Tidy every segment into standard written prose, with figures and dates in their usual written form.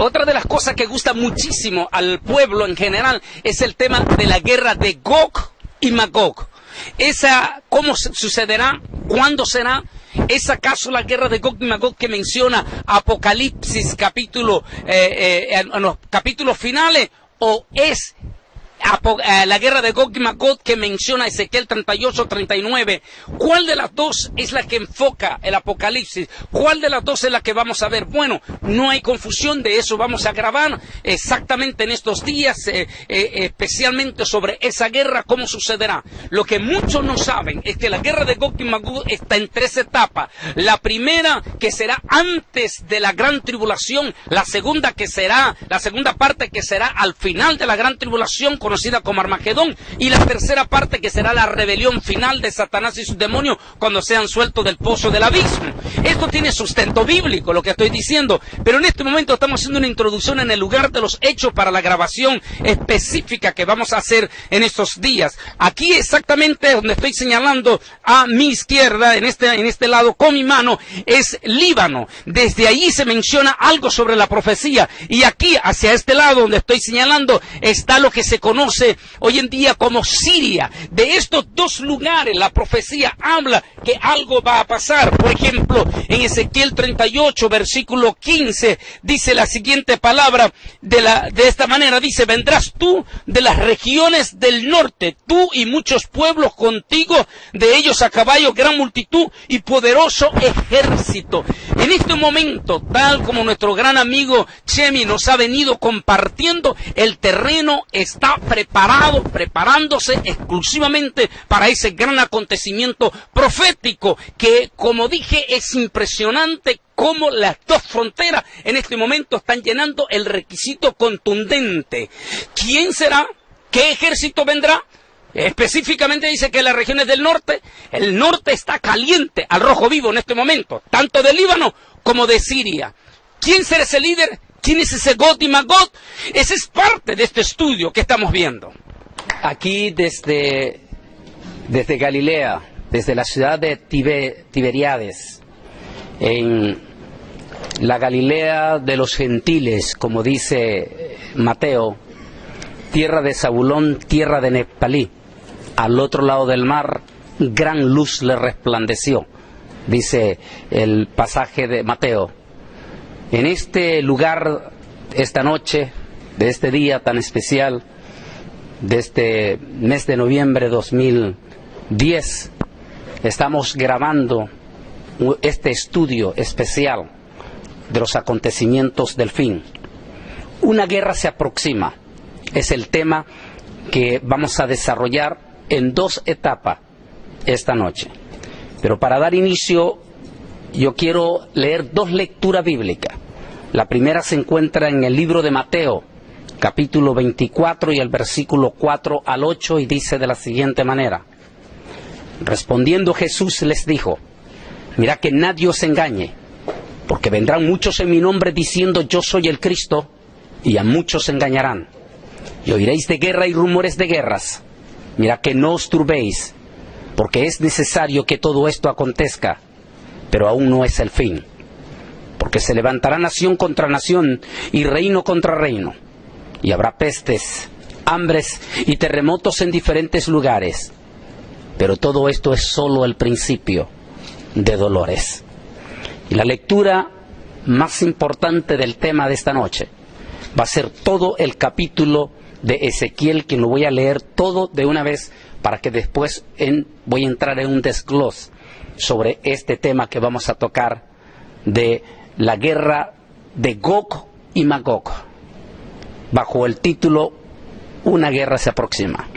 Otra de las cosas que gusta muchísimo al pueblo en general es el tema de la guerra de Gog y Magog. ¿Cómo sucederá? ¿Cuándo será? ¿Es acaso la guerra de Gog y Magog que menciona Apocalipsis en los capítulos finales? ¿O es la guerra de Gog y Magog que menciona Ezequiel 38-39? ¿Cuál de las dos es la que enfoca el Apocalipsis? ¿Cuál de las dos es la que vamos a ver? Bueno, no hay confusión, de eso vamos a grabar exactamente en estos días, especialmente sobre esa guerra, cómo sucederá. Lo que muchos no saben es que la guerra de Gog y Magog está en 3 etapas. La primera, que será antes de la gran tribulación; la segunda parte que será al final de la gran tribulación, conocida como Armagedón; y la tercera parte, que será la rebelión final de Satanás y sus demonios cuando sean sueltos del pozo del abismo. Esto tiene sustento bíblico, lo que estoy diciendo, pero en este momento estamos haciendo una introducción en el lugar de los hechos para la grabación específica que vamos a hacer en estos días. Aquí exactamente donde estoy señalando a mi izquierda, en este lado con mi mano, es Líbano. Desde ahí se menciona algo sobre la profecía, y aquí hacia este lado donde estoy señalando está lo que se conoce hoy en día como Siria. De estos dos lugares la profecía habla que algo va a pasar. Por ejemplo, en Ezequiel 38, versículo 15, dice la siguiente palabra de esta manera, dice: vendrás tú de las regiones del norte, tú y muchos pueblos contigo, de ellos a caballo gran multitud y poderoso ejército. En este momento, tal como nuestro gran amigo Chemi nos ha venido compartiendo, el terreno está preparándose exclusivamente para ese gran acontecimiento profético que, como dije, es impresionante cómo las dos fronteras en este momento están llenando el requisito contundente. ¿Quién será? ¿Qué ejército vendrá? Específicamente dice que las regiones del norte, el norte está caliente al rojo vivo en este momento, tanto de Líbano como de Siria. ¿Quién será ese líder? ¿Quién es ese Gog y Magog? Ese es parte de este estudio que estamos viendo. Aquí desde Galilea, desde la ciudad de Tiberíades, en la Galilea de los gentiles, como dice Mateo, tierra de Zabulón, tierra de Neftalí, al otro lado del mar, gran luz le resplandeció, dice el pasaje de Mateo. En este lugar, esta noche, de este día tan especial, de este mes de noviembre de 2010, estamos grabando este estudio especial de los acontecimientos del fin. Una guerra se aproxima, es el tema que vamos a desarrollar en 2 etapas esta noche. Pero para dar inicio, yo quiero leer 2 lecturas bíblicas. La primera se encuentra en el libro de Mateo, capítulo 24 y el versículo 4 al 8, y dice de la siguiente manera: respondiendo Jesús les dijo: mirad que nadie os engañe, porque vendrán muchos en mi nombre diciendo yo soy el Cristo, y a muchos engañarán. Y oiréis de guerra y rumores de guerras. Mirad que no os turbéis, porque es necesario que todo esto acontezca, pero aún no es el fin. Porque se levantará nación contra nación y reino contra reino, y habrá pestes, hambres y terremotos en diferentes lugares. Pero todo esto es solo el principio de dolores. Y la lectura más importante del tema de esta noche va a ser todo el capítulo de Ezequiel, que lo voy a leer todo de una vez para que después voy a entrar en un desglose sobre este tema que vamos a tocar de la guerra de Gog y Magog, bajo el título Una guerra se aproxima.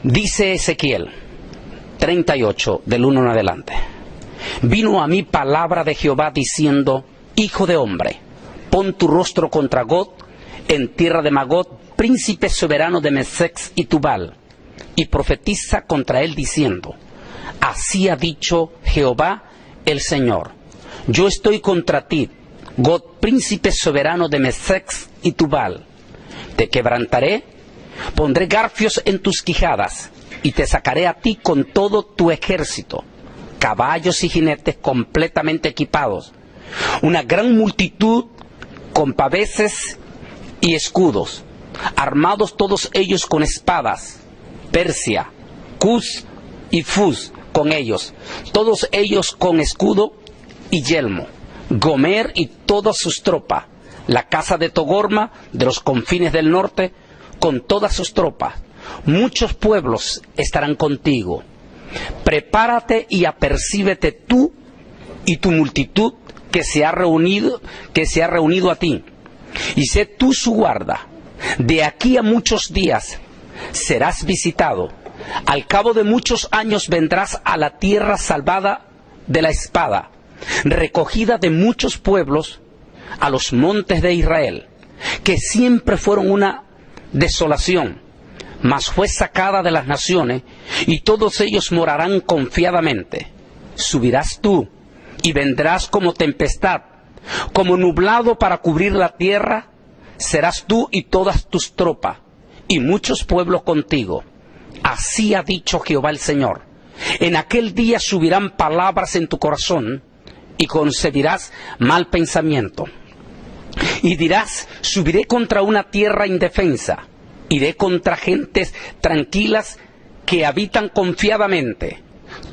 Dice Ezequiel 38, del 1 en adelante: vino a mí palabra de Jehová diciendo: hijo de hombre, pon tu rostro contra Gog en tierra de Magog, príncipe soberano de Mesec y Tubal, y profetiza contra él diciendo: así ha dicho Jehová el Señor, yo estoy contra ti, Gog, príncipe soberano de Mesec y Tubal. Te quebrantaré, pondré garfios en tus quijadas, y te sacaré a ti con todo tu ejército, caballos y jinetes completamente equipados, una gran multitud con paveses y escudos, armados todos ellos con espadas, Persia, Cus y Fus con ellos, todos ellos con escudo y yelmo, Gomer y todas sus tropas, la casa de Togorma de los confines del norte con todas sus tropas. Muchos pueblos estarán contigo. Prepárate y apercíbete tú y tu multitud que se ha reunido a ti, y sé tú su guarda. De aquí a muchos días serás visitado. Al cabo de muchos años vendrás a la tierra salvada de la espada, recogida de muchos pueblos, a los montes de Israel, que siempre fueron una desolación, mas fue sacada de las naciones, y todos ellos morarán confiadamente. Subirás tú, y vendrás como tempestad, como nublado para cubrir la tierra, serás tú y todas tus tropas, y muchos pueblos contigo. Así ha dicho Jehová el Señor. En aquel día subirán palabras en tu corazón, y concebirás mal pensamiento. Y dirás, subiré contra una tierra indefensa, iré contra gentes tranquilas que habitan confiadamente.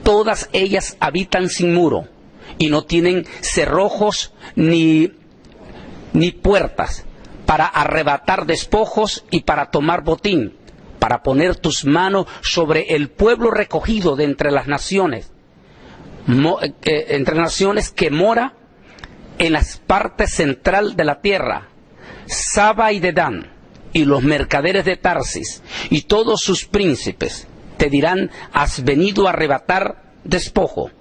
Todas ellas habitan sin muro, y no tienen cerrojos ni puertas, para arrebatar despojos y para tomar botín, para poner tus manos sobre el pueblo recogido de entre las naciones, que mora en las partes central de la tierra, Saba y Dedán, y los mercaderes de Tarsis, y todos sus príncipes, te dirán, has venido a arrebatar despojo,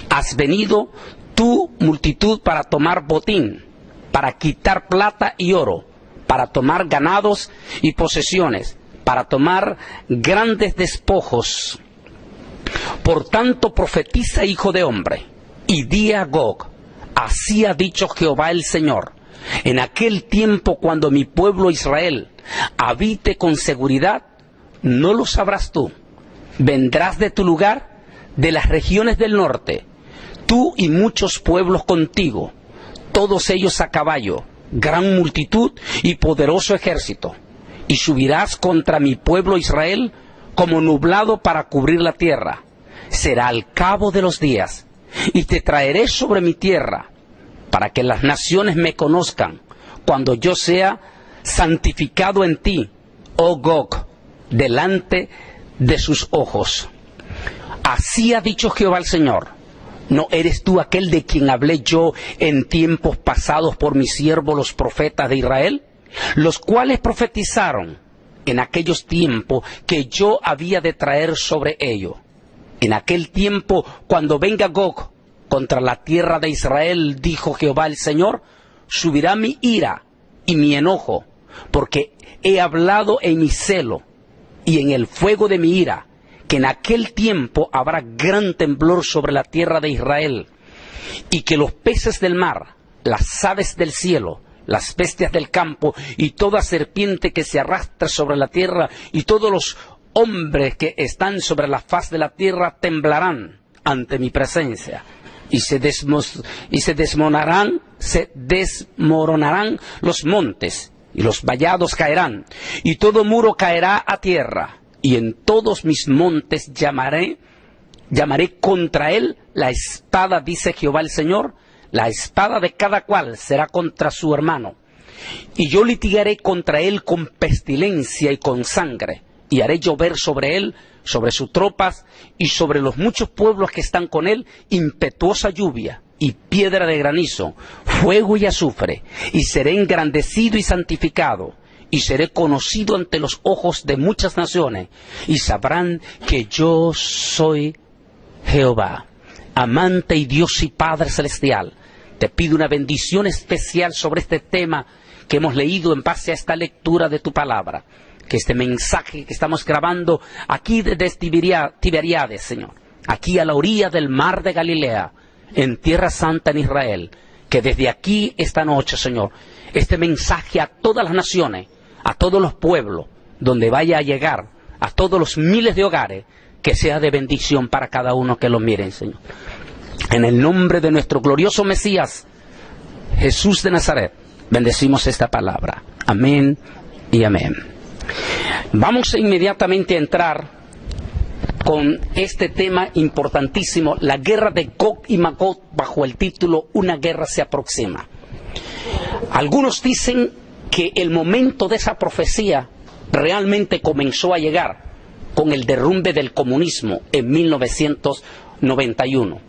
has venido tu multitud para tomar botín, para quitar plata y oro, para tomar ganados y posesiones, para tomar grandes despojos. Por tanto profetiza, hijo de hombre, y di a Gog, así ha dicho Jehová el Señor, en aquel tiempo cuando mi pueblo Israel habite con seguridad, no lo sabrás tú. Vendrás de tu lugar, de las regiones del norte, tú y muchos pueblos contigo, todos ellos a caballo, gran multitud y poderoso ejército. Y subirás contra mi pueblo Israel como nublado para cubrir la tierra. Será al cabo de los días, y te traeré sobre mi tierra, para que las naciones me conozcan, cuando yo sea santificado en ti, oh Gog, delante de sus ojos. Así ha dicho Jehová el Señor. ¿No eres tú aquel de quien hablé yo en tiempos pasados por mis siervos los profetas de Israel? Los cuales profetizaron en aquellos tiempos que yo había de traer sobre ellos. En aquel tiempo, cuando venga Gog contra la tierra de Israel, dijo Jehová el Señor, subirá mi ira y mi enojo, porque he hablado en mi celo y en el fuego de mi ira, que en aquel tiempo habrá gran temblor sobre la tierra de Israel, y que los peces del mar, las aves del cielo, las bestias del campo, y toda serpiente que se arrastra sobre la tierra, y todos los hombres que están sobre la faz de la tierra temblarán ante mi presencia, y se desmoronarán los montes, y los vallados caerán, y todo muro caerá a tierra, y en todos mis montes llamaré contra él la espada, dice Jehová el Señor, la espada de cada cual será contra su hermano, y yo litigaré contra él con pestilencia y con sangre, y haré llover sobre él, sobre sus tropas y sobre los muchos pueblos que están con él, impetuosa lluvia y piedra de granizo, fuego y azufre, y seré engrandecido y santificado, y seré conocido ante los ojos de muchas naciones, y sabrán que yo soy Jehová. Amante y Dios y Padre Celestial, te pido una bendición especial sobre este tema que hemos leído en base a esta lectura de tu palabra. Que este mensaje que estamos grabando aquí desde Tiberiades, Señor, aquí a la orilla del mar de Galilea, en Tierra Santa en Israel, que desde aquí esta noche, Señor, este mensaje a todas las naciones, a todos los pueblos, donde vaya a llegar, a todos los miles de hogares, que sea de bendición para cada uno que lo miren, Señor. En el nombre de nuestro glorioso Mesías, Jesús de Nazaret. Bendecimos esta palabra. Amén y amén. Vamos inmediatamente a entrar con este tema importantísimo, la guerra de Gog y Magog, bajo el título Una guerra se aproxima. Algunos dicen que el momento de esa profecía realmente comenzó a llegar con el derrumbe del comunismo en 1991,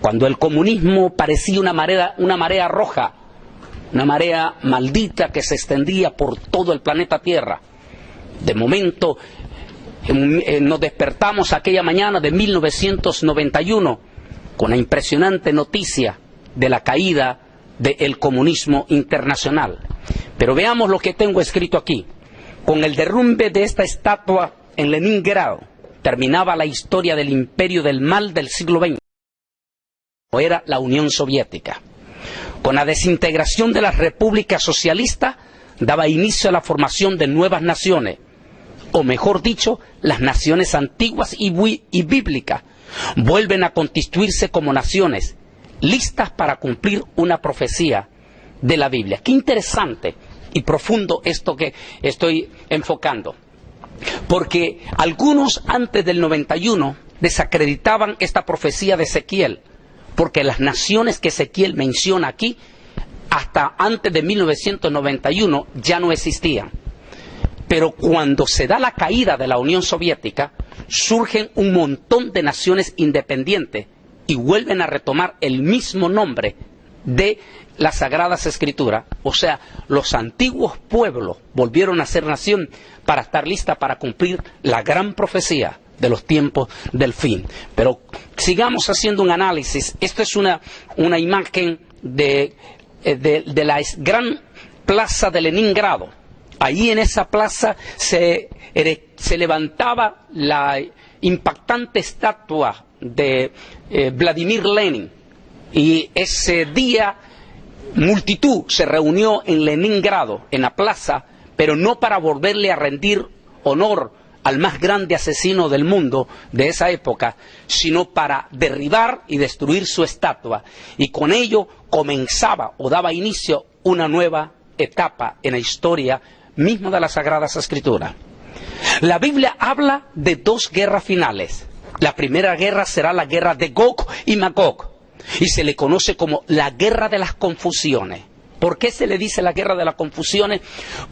cuando el comunismo parecía una marea roja, una marea maldita que se extendía por todo el planeta Tierra. De momento nos despertamos aquella mañana de 1991 con la impresionante noticia de la caída del comunismo internacional. Pero veamos lo que tengo escrito aquí. Con el derrumbe de esta estatua en Leningrado terminaba la historia del imperio del mal del siglo XX, como era la Unión Soviética. Con la desintegración de las repúblicas socialistas daba inicio a la formación de nuevas naciones, o mejor dicho, las naciones antiguas y bíblicas vuelven a constituirse como naciones listas para cumplir una profecía de la Biblia. Qué interesante y profundo esto que estoy enfocando, porque algunos antes del 91 desacreditaban esta profecía de Ezequiel, porque las naciones que Ezequiel menciona aquí hasta antes de 1991 ya no existían. Pero cuando se da la caída de la Unión Soviética, surgen un montón de naciones independientes y vuelven a retomar el mismo nombre de las Sagradas Escrituras. O sea, los antiguos pueblos volvieron a ser nación para estar lista para cumplir la gran profecía de los tiempos del fin. Pero sigamos haciendo un análisis. Esto es una imagen de la gran plaza de Leningrado. Ahí en esa plaza se levantaba la impactante estatua de Vladimir Lenin, y ese día multitud se reunió en Leningrado, en la plaza, pero no para volverle a rendir honor al más grande asesino del mundo de esa época, sino para derribar y destruir su estatua, y con ello comenzaba o daba inicio una nueva etapa en la historia misma de las Sagradas Escrituras. La Biblia habla de dos guerras finales. La primera guerra será la guerra de Gog y Magog, y se le conoce como la guerra de las confusiones. ¿Por qué se le dice la guerra de las confusiones?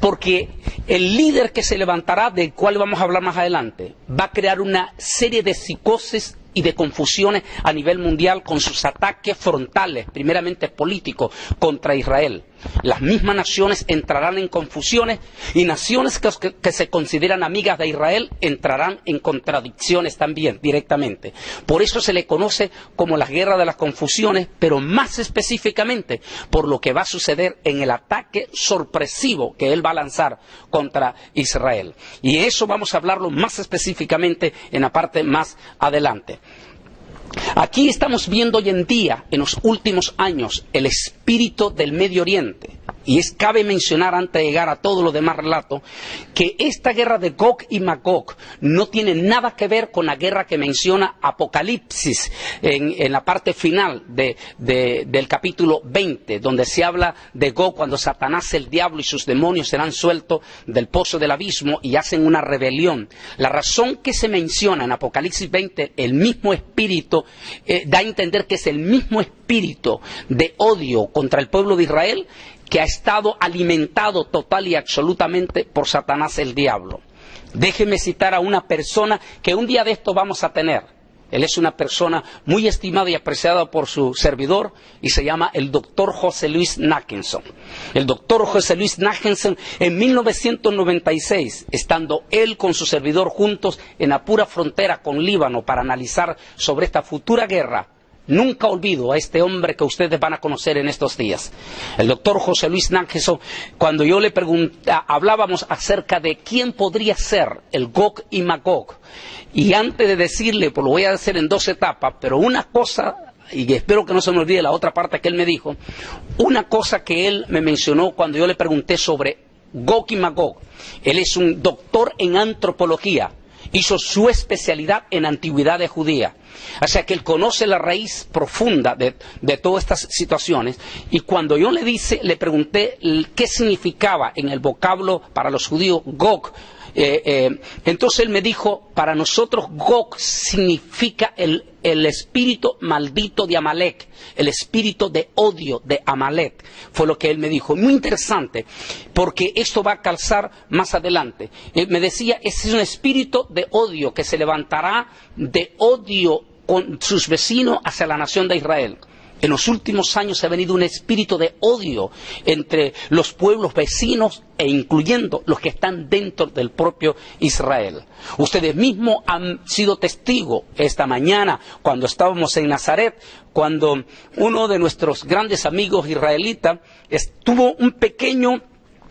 Porque el líder que se levantará, del cual vamos a hablar más adelante, va a crear una serie de psicosis y de confusiones a nivel mundial con sus ataques frontales, primeramente políticos, contra Israel. Las mismas naciones entrarán en confusiones, y naciones que se consideran amigas de Israel entrarán en contradicciones también directamente. Por eso se le conoce como la guerra de las confusiones, pero más específicamente por lo que va a suceder en el ataque sorpresivo que él va a lanzar contra Israel. Y eso vamos a hablarlo más específicamente en la parte más adelante. Aquí estamos viendo hoy en día, en los últimos años, el espíritu del Medio Oriente. Y cabe mencionar, antes de llegar a todo lo demás relato, que esta guerra de Gog y Magog no tiene nada que ver con la guerra que menciona Apocalipsis en la parte final del capítulo 20, donde se habla de Gog cuando Satanás, el diablo y sus demonios serán sueltos del pozo del abismo y hacen una rebelión. La razón que se menciona en Apocalipsis 20, el mismo espíritu, da a entender que es el mismo espíritu de odio contra el pueblo de Israel que ha estado alimentado total y absolutamente por Satanás, el diablo. Déjeme citar a una persona que un día de esto vamos a tener. Él es una persona muy estimada y apreciada por su servidor, y se llama el doctor José Luis Nachmanson. El doctor José Luis Nachmanson, en 1996, estando él con su servidor juntos en la pura frontera con Líbano para analizar sobre esta futura guerra, nunca olvido a este hombre que ustedes van a conocer en estos días. El doctor José Luis Nachmanson, cuando yo le hablábamos acerca de quién podría ser el Gog y Magog, y antes de decirle, pues lo voy a hacer en dos etapas, pero una cosa, y espero que no se me olvide la otra parte que él me dijo, una cosa que él me mencionó cuando yo le pregunté sobre Gog y Magog. Él es un doctor en antropología, hizo su especialidad en antigüedades judías. O sea que él conoce la raíz profunda de todas estas situaciones. Y cuando yo le pregunté qué significaba en el vocablo para los judíos Gog, entonces él me dijo, para nosotros Gog significa el espíritu maldito de Amalek, el espíritu de odio de Amalek, fue lo que él me dijo. Muy interesante, porque esto va a calzar más adelante. Me decía, ese es un espíritu de odio que se levantará de odio con sus vecinos hacia la nación de Israel. En los últimos años ha venido un espíritu de odio entre los pueblos vecinos e incluyendo los que están dentro del propio Israel. Ustedes mismos han sido testigos esta mañana cuando estábamos en Nazaret, cuando uno de nuestros grandes amigos israelitas tuvo un pequeño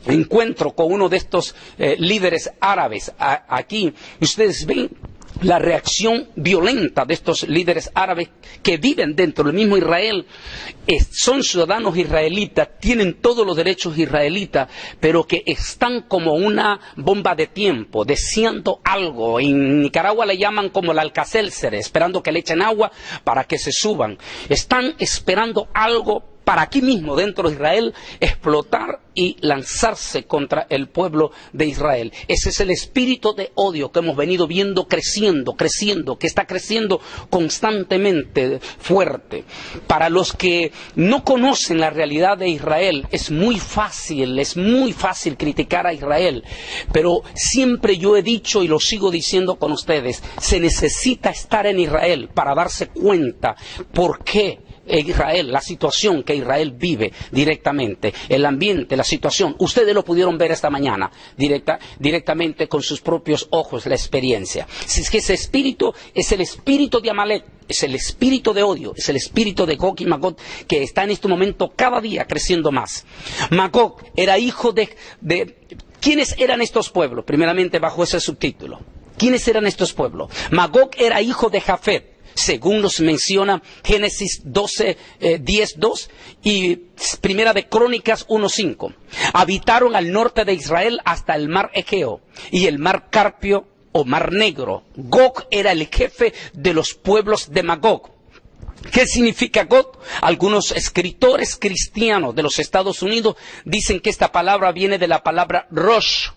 encuentro con uno de estos líderes árabes aquí. Ustedes ven la reacción violenta de estos líderes árabes que viven dentro del mismo Israel, son ciudadanos israelitas, tienen todos los derechos israelitas, pero que están como una bomba de tiempo, deseando algo. En Nicaragua le llaman como el Alka-Seltzer, esperando que le echen agua para que se suban. Están esperando algo para aquí mismo, dentro de Israel, explotar y lanzarse contra el pueblo de Israel. Ese es el espíritu de odio que hemos venido viendo creciendo, que está creciendo constantemente fuerte. Para los que no conocen la realidad de Israel, es muy fácil criticar a Israel, pero siempre yo he dicho y lo sigo diciendo con ustedes, se necesita estar en Israel para darse cuenta por qué Israel, la situación que Israel vive directamente, el ambiente, la situación. Ustedes lo pudieron ver esta mañana, directamente con sus propios ojos, la experiencia. Si es que ese espíritu es el espíritu de Amalek, es el espíritu de odio, es el espíritu de Gog y Magog, que está en este momento cada día creciendo más. Magog era hijo de ¿quiénes eran estos pueblos? Primeramente bajo ese subtítulo. ¿Quiénes eran estos pueblos? Magog era hijo de Jafet, según nos menciona Génesis 12, 10:2 y Primera de Crónicas 1:5. Habitaron al norte de Israel hasta el mar Egeo y el mar Carpio o mar Negro. Gog era el jefe de los pueblos de Magog. ¿Qué significa Gog? Algunos escritores cristianos de los Estados Unidos dicen que esta palabra viene de la palabra Rosh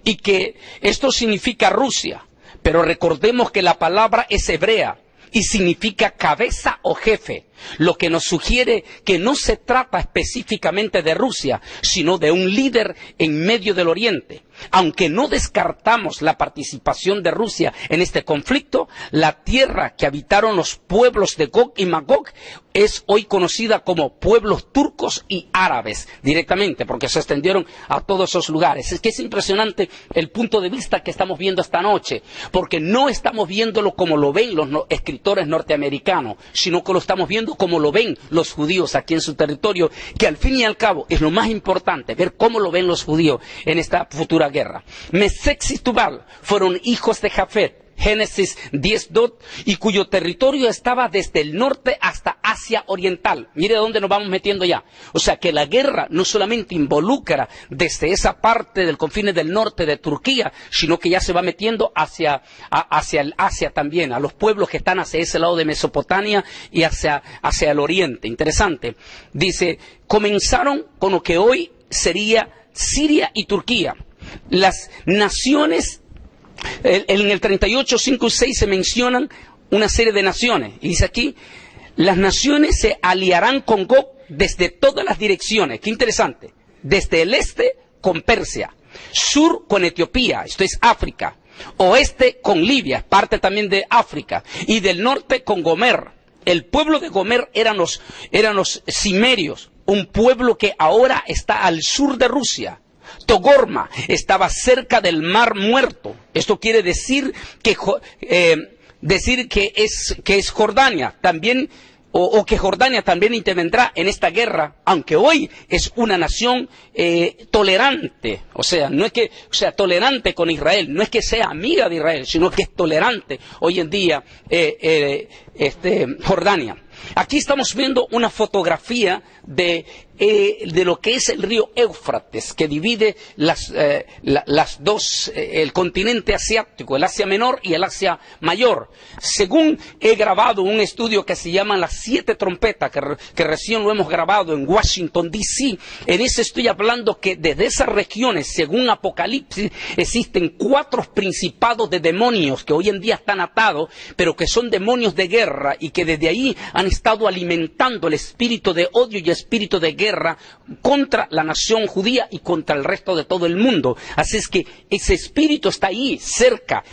y que esto significa Rusia, pero recordemos que la palabra es hebrea y significa cabeza o jefe, lo que nos sugiere que no se trata específicamente de Rusia, sino de un líder en medio del Oriente. Aunque no descartamos la participación de Rusia en este conflicto, la tierra que habitaron los pueblos de Gog y Magog es hoy conocida como pueblos turcos y árabes, directamente, porque se extendieron a todos esos lugares. Es que es impresionante el punto de vista que estamos viendo esta noche, porque no estamos viéndolo como lo ven los escritores norteamericanos, sino que lo estamos viendo como lo ven los judíos aquí en su territorio, que al fin y al cabo es lo más importante, ver cómo lo ven los judíos en esta futura guerra. Mesec y Tubal fueron hijos de Jafet, Génesis 10:2, y cuyo territorio estaba desde el norte hasta Asia Oriental. Mire dónde nos vamos metiendo ya. O sea que la guerra no solamente involucra desde esa parte del confines del norte de Turquía, sino que ya se va metiendo hacia el Asia también, a los pueblos que están hacia ese lado de Mesopotamia y hacia el oriente. Interesante. Dice, comenzaron con lo que hoy sería Siria y Turquía. Las naciones, en el 38, 5 y 6 se mencionan una serie de naciones. Y dice aquí, las naciones se aliarán con Gog desde todas las direcciones. Qué interesante. Desde el este con Persia, sur con Etiopía, esto es África, oeste con Libia, parte también de África, y del norte con Gomer. El pueblo de Gomer eran los cimerios, un pueblo que ahora está al sur de Rusia. Togorma estaba cerca del Mar Muerto. Esto quiere decir que es Jordania también, o que Jordania también intervendrá en esta guerra, aunque hoy es una nación tolerante. O sea, no es que sea tolerante con Israel, no es que sea amiga de Israel, sino que es tolerante hoy en día Jordania. Aquí estamos viendo una fotografía de lo que es el río Éufrates, que divide las dos, el continente asiático, el Asia Menor y el Asia Mayor. Según he grabado un estudio que se llama Las 7 trompetas, que recién lo hemos grabado en Washington, D.C., en ese estoy hablando que desde esas regiones, según Apocalipsis, existen 4 principados de demonios que hoy en día están atados, pero que son demonios de guerra y que desde ahí han estado alimentando el espíritu de odio y espíritu de guerra contra la nación judía y contra el resto de todo el mundo. Así es que ese espíritu está ahí, cerca.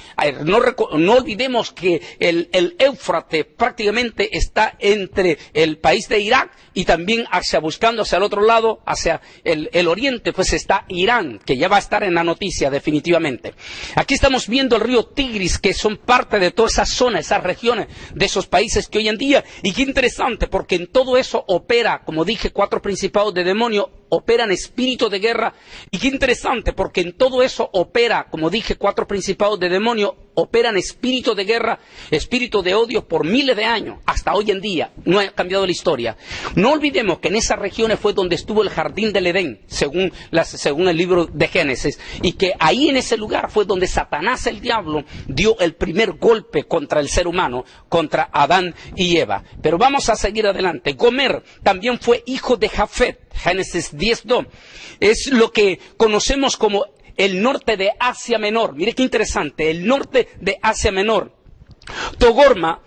No olvidemos que el Éufrates prácticamente está entre el país de Irak y también buscando hacia el otro lado, hacia el oriente, pues está Irán, que ya va a estar en la noticia definitivamente. Aquí estamos viendo el río Tigris, que son parte de toda esa zona, esas regiones de esos países que hoy en día, y qué interesante, porque en todo eso opera, como dije, 4 principados de demonio, operan espíritu de guerra, y qué interesante, porque en todo eso opera, como dije, 4 principados de demonio, operan espíritu de guerra, espíritu de odio por miles de años, hasta hoy en día, no ha cambiado la historia. No olvidemos que en esas regiones fue donde estuvo el jardín del Edén, según el libro de Génesis, y que ahí en ese lugar fue donde Satanás, el diablo, dio el primer golpe contra el ser humano, contra Adán y Eva. Pero vamos a seguir adelante. Gomer también fue hijo de Jafet, Génesis 10:2. Es lo que conocemos como el norte de Asia Menor. Mire qué interesante, el norte de Asia Menor. Togorma,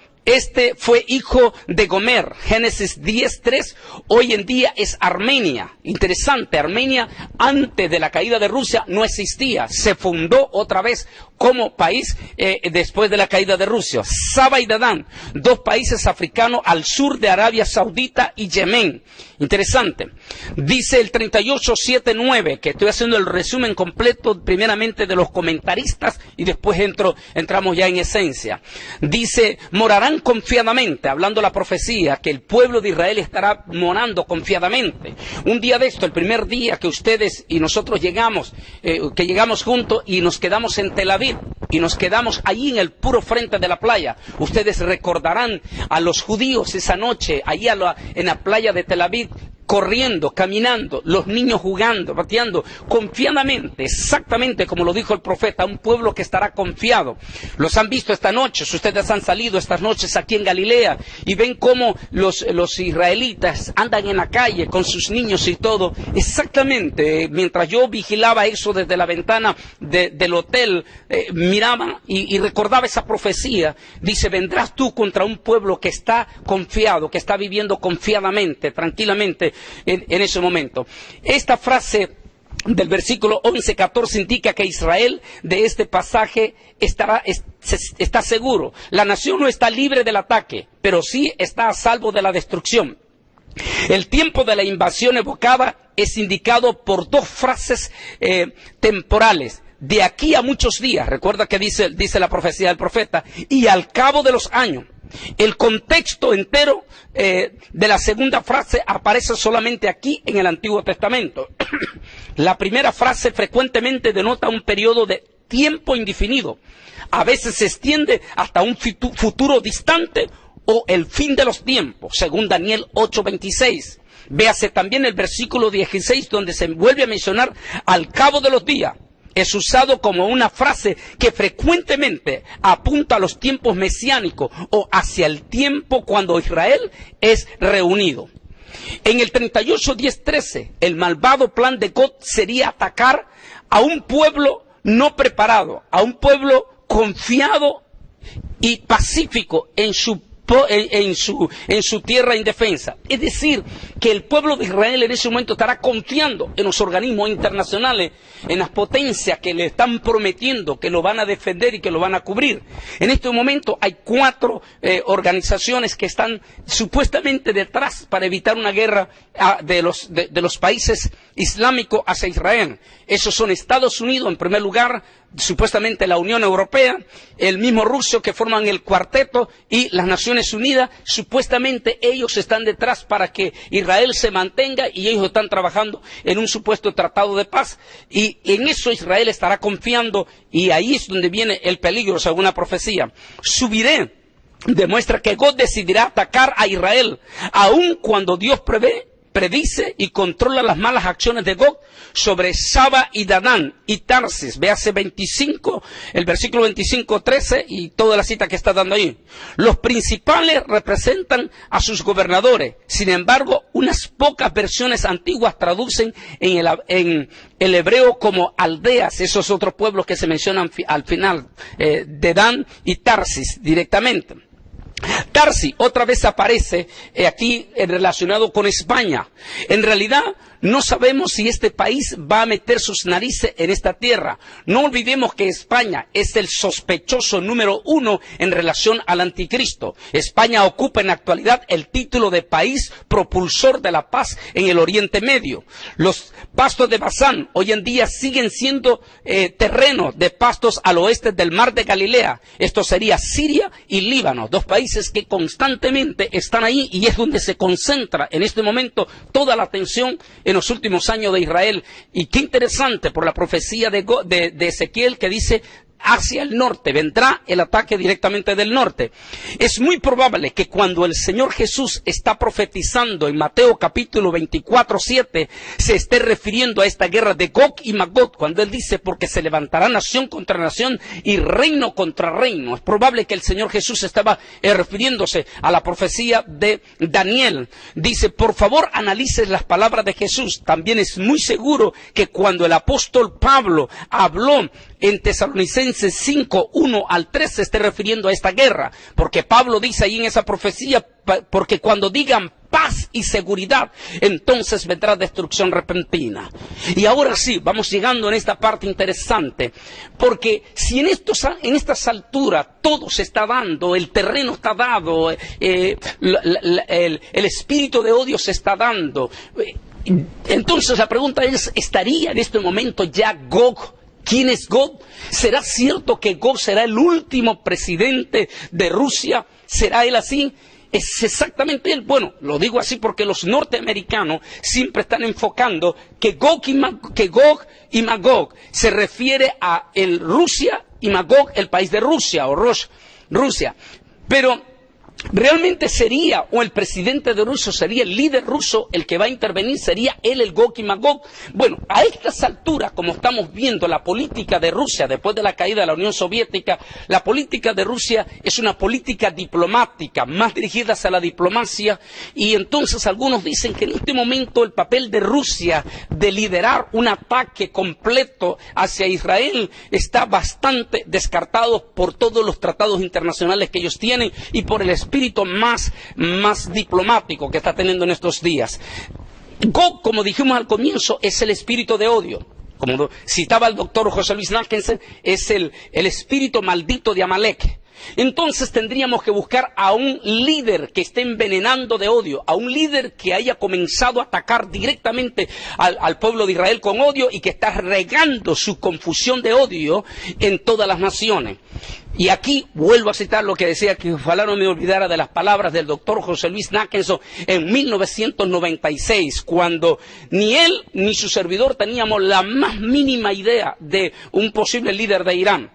fue hijo de Gomer, Génesis 10:3, hoy en día es Armenia. Interesante, Armenia antes de la caída de Rusia no existía, se fundó otra vez como país después de la caída de Rusia. Saba y Dadán, 2 países africanos al sur de Arabia Saudita y Yemen. Interesante. Dice el 38:7-9, que estoy haciendo el resumen completo primeramente de los comentaristas y después entramos ya en esencia. Dice, morarán confiadamente, hablando la profecía, que el pueblo de Israel estará morando confiadamente. Un día de esto, el primer día que ustedes y nosotros llegamos juntos y nos quedamos en Tel Aviv, y nos quedamos allí en el puro frente de la playa. Ustedes recordarán a los judíos esa noche, allí en la playa de Tel Aviv, corriendo, caminando, los niños jugando, pateando, confiadamente, exactamente como lo dijo el profeta, un pueblo que estará confiado. Los han visto esta noche, ustedes han salido estas noches aquí en Galilea y ven cómo los israelitas andan en la calle con sus niños y todo. Exactamente, mientras yo vigilaba eso desde la ventana del hotel, miraba y recordaba esa profecía. Dice, vendrás tú contra un pueblo que está confiado, que está viviendo confiadamente, tranquilamente, en ese momento. Esta frase del versículo 11-14 indica que Israel de este pasaje está seguro. La nación no está libre del ataque, pero sí está a salvo de la destrucción. El tiempo de la invasión evocada es indicado por 2 frases temporales. De aquí a muchos días, recuerda que dice la profecía del profeta, y al cabo de los años. El contexto entero de la segunda frase aparece solamente aquí en el Antiguo Testamento. La primera frase frecuentemente denota un periodo de tiempo indefinido. A veces se extiende hasta un futuro distante o el fin de los tiempos, según Daniel 8:26. Véase también el versículo 16, donde se vuelve a mencionar al cabo de los días. Es usado como una frase que frecuentemente apunta a los tiempos mesiánicos o hacia el tiempo cuando Israel es reunido. En el 38:10-13, el malvado plan de God sería atacar a un pueblo no preparado, a un pueblo confiado y pacífico en su tierra indefensa. Es decir, que el pueblo de Israel en ese momento estará confiando en los organismos internacionales, en las potencias que le están prometiendo que lo van a defender y que lo van a cubrir. En este momento hay 4 organizaciones que están supuestamente detrás para evitar una guerra de los países islámicos hacia Israel. Esos son Estados Unidos en primer lugar, supuestamente la Unión Europea, el mismo Rusia, que forman el cuarteto, y las Naciones Unidas. Supuestamente ellos están detrás para que Israel se mantenga, y ellos están trabajando en un supuesto tratado de paz, y en eso Israel estará confiando, y ahí es donde viene el peligro según la profecía. Subiré demuestra que Gog decidirá atacar a Israel, aun cuando Dios predice y controla las malas acciones de Gog sobre Saba y Dadán y Tarsis. Véase 25, el versículo 25, 13 y toda la cita que está dando ahí. Los principales representan a sus gobernadores. Sin embargo, unas pocas versiones antiguas traducen en el hebreo como aldeas, esos otros pueblos que se mencionan al final, Dedán y Tarsis directamente. Tarsis otra vez aparece aquí relacionado con España. En realidad no sabemos si este país va a meter sus narices en esta tierra. No olvidemos que España es el sospechoso número 1 en relación al anticristo. España ocupa en la actualidad el título de país propulsor de la paz en el Oriente Medio. Los pastos de Basán hoy en día siguen siendo terreno de pastos al oeste del mar de Galilea. Esto sería Siria y Líbano, dos países que constantemente están ahí y es donde se concentra en este momento toda la atención en los últimos años de Israel. Y qué interesante por la profecía de Ezequiel que dice: hacia el norte, vendrá el ataque directamente del norte. Es muy probable que cuando el Señor Jesús está profetizando en Mateo capítulo 24, 7, se esté refiriendo a esta guerra de Gog y Magog, cuando Él dice: porque se levantará nación contra nación y reino contra reino. Es probable que el Señor Jesús estaba refiriéndose a la profecía de Daniel. Dice: por favor, analices las palabras de Jesús. También es muy seguro que cuando el apóstol Pablo habló en Tesalonicenses 5, 1 al 3 se esté refiriendo a esta guerra, porque Pablo dice ahí en esa profecía: porque cuando digan paz y seguridad, entonces vendrá destrucción repentina. Y ahora sí, vamos llegando en esta parte interesante, porque si en estas alturas todo se está dando, el terreno está dado, el espíritu de odio se está dando, entonces la pregunta es: ¿estaría en este momento ya Gog? ¿Quién es Gog? ¿Será cierto que Gog será el último presidente de Rusia? ¿Será él así? ¿Es exactamente él? Bueno, lo digo así porque los norteamericanos siempre están enfocando que Gog y Magog se refiere a Rusia y Magog, el país de Rusia, o Rusia. Pero ¿realmente sería, o el presidente de Rusia sería el líder ruso el que va a intervenir? ¿Sería él el Gog y Magog? Bueno, a estas alturas, como estamos viendo la política de Rusia después de la caída de la Unión Soviética, la política de Rusia es una política diplomática, más dirigida hacia la diplomacia, y entonces algunos dicen que en este momento el papel de Rusia de liderar un ataque completo hacia Israel está bastante descartado por todos los tratados internacionales que ellos tienen y por el espíritu más diplomático que está teniendo en estos días. Gog, como dijimos al comienzo, es el espíritu de odio. Como citaba el doctor José Luis Náquense, es el espíritu maldito de Amalek. Entonces tendríamos que buscar a un líder que esté envenenando de odio, a un líder que haya comenzado a atacar directamente al pueblo de Israel con odio y que está regando su confusión de odio en todas las naciones. Y aquí vuelvo a citar lo que decía, que ojalá no me olvidara de las palabras del doctor José Luis Náquense en 1996, cuando ni él ni su servidor teníamos la más mínima idea de un posible líder de Irán.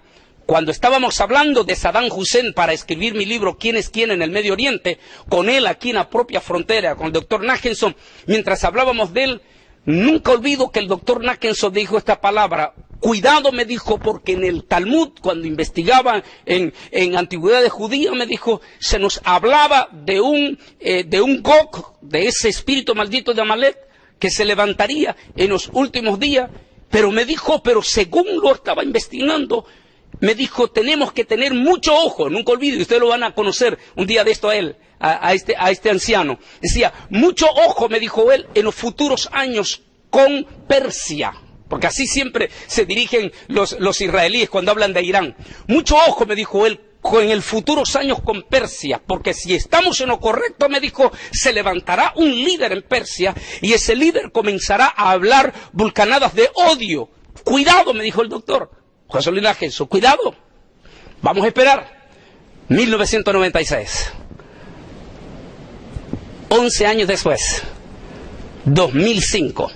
Cuando estábamos hablando de Saddam Hussein para escribir mi libro ¿Quién es quién en el Medio Oriente?, con él aquí en la propia frontera, con el doctor Náquense, mientras hablábamos de él, nunca olvido que el doctor Náquense dijo esta palabra: cuidado, me dijo, porque en el Talmud, cuando investigaba en antigüedades judías, me dijo, se nos hablaba de un Gog, de ese espíritu maldito de Amalek, que se levantaría en los últimos días, pero me dijo, pero según lo estaba investigando, me dijo, tenemos que tener mucho ojo, nunca olvido, y ustedes lo van a conocer un día de esto a él, a este anciano. Decía, mucho ojo, me dijo él, en los futuros años con Persia. Porque así siempre se dirigen los israelíes cuando hablan de Irán. Mucho ojo, me dijo él, en el futuros años con Persia, porque si estamos en lo correcto, me dijo, se levantará un líder en Persia y ese líder comenzará a hablar vulcanadas de odio. Cuidado, me dijo el doctor José Luis Náquense, cuidado, vamos a esperar. 1996, 11 años después, 2005,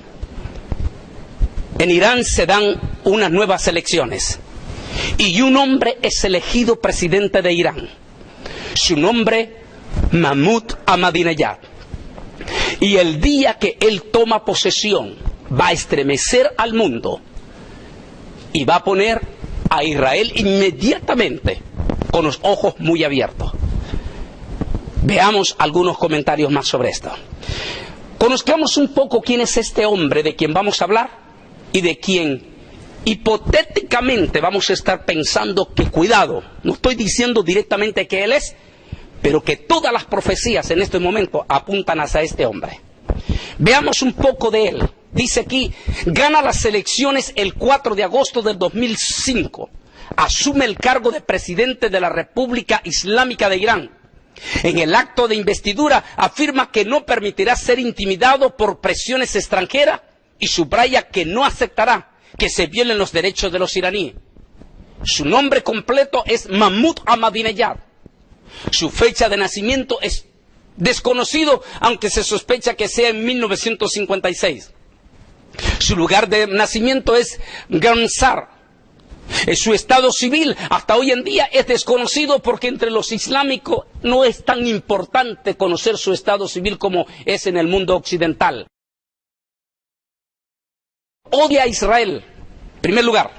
en Irán se dan unas nuevas elecciones y un hombre es elegido presidente de Irán. Su nombre, Mahmoud Ahmadinejad. Y el día que él toma posesión, va a estremecer al mundo y va a poner a Israel inmediatamente con los ojos muy abiertos. Veamos algunos comentarios más sobre esto. Conozcamos un poco quién es este hombre de quien vamos a hablar y de quien hipotéticamente vamos a estar pensando que, cuidado, no estoy diciendo directamente que él es, pero que todas las profecías en este momento apuntan hacia este hombre. Veamos un poco de él. Dice aquí, gana las elecciones el 4 de agosto del 2005. Asume el cargo de presidente de la República Islámica de Irán. En el acto de investidura afirma que no permitirá ser intimidado por presiones extranjeras y subraya que no aceptará que se violen los derechos de los iraníes. Su nombre completo es Mahmoud Ahmadinejad. Su fecha de nacimiento es desconocido, aunque se sospecha que sea en 1956. Su lugar de nacimiento es Gamsar. Su estado civil hasta hoy en día es desconocido, porque entre los islámicos no es tan importante conocer su estado civil como es en el mundo occidental. Odia a Israel, en primer lugar.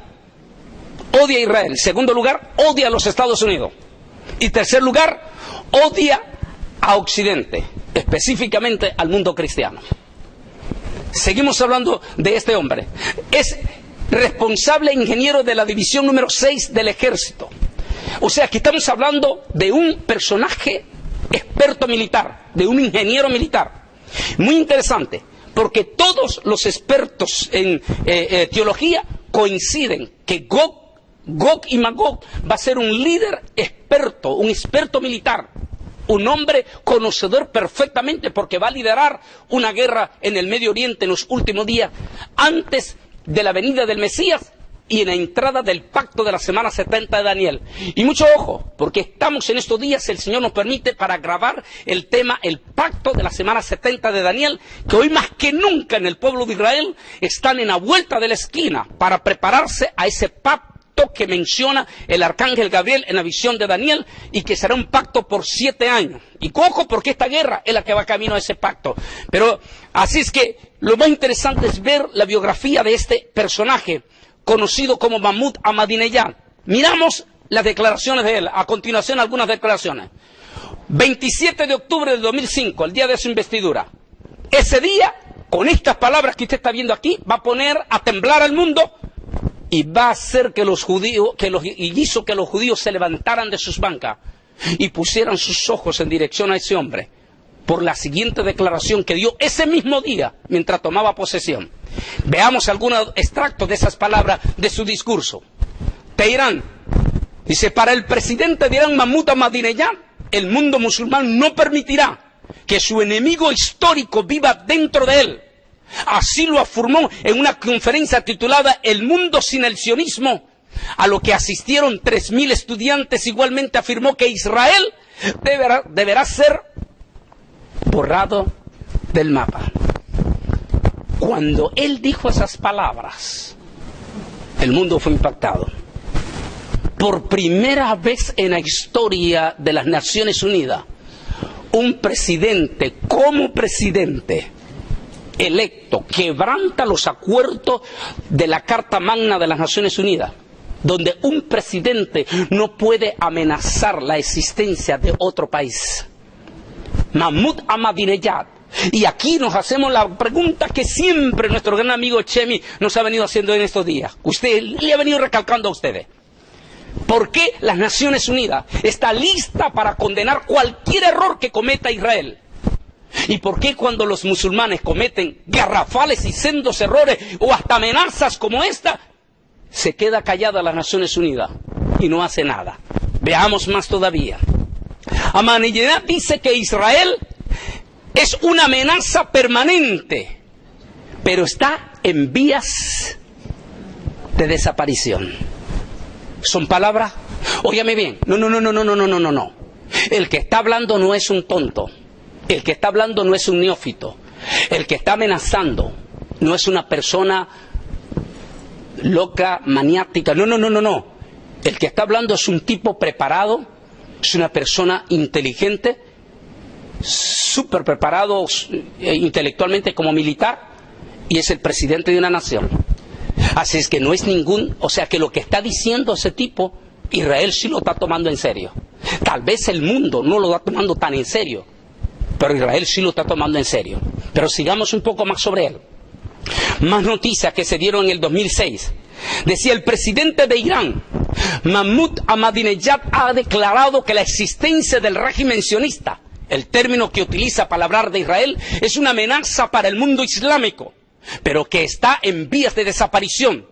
Odia a Israel. En segundo lugar, odia a los Estados Unidos. Y tercer lugar, odia a Occidente, específicamente al mundo cristiano. Seguimos hablando de este hombre. Es responsable ingeniero de la división número 6 del ejército. O sea, aquí estamos hablando de un personaje experto militar, de un ingeniero militar. Muy interesante, porque todos los expertos en teología coinciden que Gog y Magog va a ser un líder experto, un experto militar. Un hombre conocedor perfectamente, porque va a liderar una guerra en el Medio Oriente en los últimos días, antes de la venida del Mesías y en la entrada del pacto de la semana 70 de Daniel. Y mucho ojo, porque estamos en estos días, el Señor nos permite, para grabar el tema, el pacto de la semana 70 de Daniel, que hoy más que nunca en el pueblo de Israel están en la vuelta de la esquina para prepararse a ese pacto que menciona el arcángel Gabriel en la visión de Daniel, y que será un pacto por 7 años. Y cojo, porque esta guerra es la que va camino a ese pacto. Pero así es que lo más interesante es ver la biografía de este personaje conocido como Mahmoud Ahmadinejad. Miramos las declaraciones de él. A continuación, algunas declaraciones. 27 de octubre del 2005, el día de su investidura. Ese día, con estas palabras que usted está viendo aquí, va a poner a temblar al mundo y va a hacer que los judíos, hizo que los judíos se levantaran de sus bancas y pusieran sus ojos en dirección a ese hombre, por la siguiente declaración que dio ese mismo día mientras tomaba posesión. Veamos algunos extractos de esas palabras de su discurso. Teherán dice: para el presidente de Irán, Mahmoud Ahmadinejad, el mundo musulmán no permitirá que su enemigo histórico viva dentro de él. Así lo afirmó en una conferencia titulada El mundo sin el sionismo, a lo que asistieron 3.000 estudiantes. Igualmente afirmó que Israel deberá ser borrado del mapa. Cuando él dijo esas palabras, el mundo fue impactado. Por primera vez en la historia de las Naciones Unidas, un presidente, como presidente electo, quebranta los acuerdos de la Carta Magna de las Naciones Unidas, donde un presidente no puede amenazar la existencia de otro país. Mahmoud Ahmadinejad. Y aquí nos hacemos la pregunta que siempre nuestro gran amigo Chemi nos ha venido haciendo en estos días. Usted le ha venido recalcando a ustedes. ¿Por qué las Naciones Unidas está lista para condenar cualquier error que cometa Israel? ¿Y por qué cuando los musulmanes cometen garrafales y sendos errores o hasta amenazas como esta, se queda callada las Naciones Unidas y no hace nada? Veamos más todavía. Ahmadinejad dice que Israel es una amenaza permanente, pero está en vías de desaparición. ¿Son palabras? Óyame bien. No. El que está hablando no es un tonto. El que está hablando no es un neófito. El que está amenazando no es una persona loca, maniática. No. El que está hablando es un tipo preparado, Es una persona inteligente, súper preparado intelectualmente como militar, y es el presidente de una nación. Así es que no es o sea que lo que está diciendo ese tipo, Israel sí lo está tomando en serio. Tal vez el mundo no lo está tomando tan en serio, pero Israel sí lo está tomando en serio. Pero sigamos un poco más sobre él. Más noticias que se dieron en el 2006. Decía el presidente de Irán, Mahmoud Ahmadinejad, ha declarado que la existencia del régimen sionista, el término que utiliza para hablar de Israel, es una amenaza para el mundo islámico, pero que está en vías de desaparición.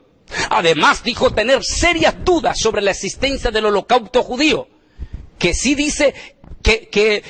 Además dijo tener serias dudas sobre la existencia del holocausto judío, que sí dice que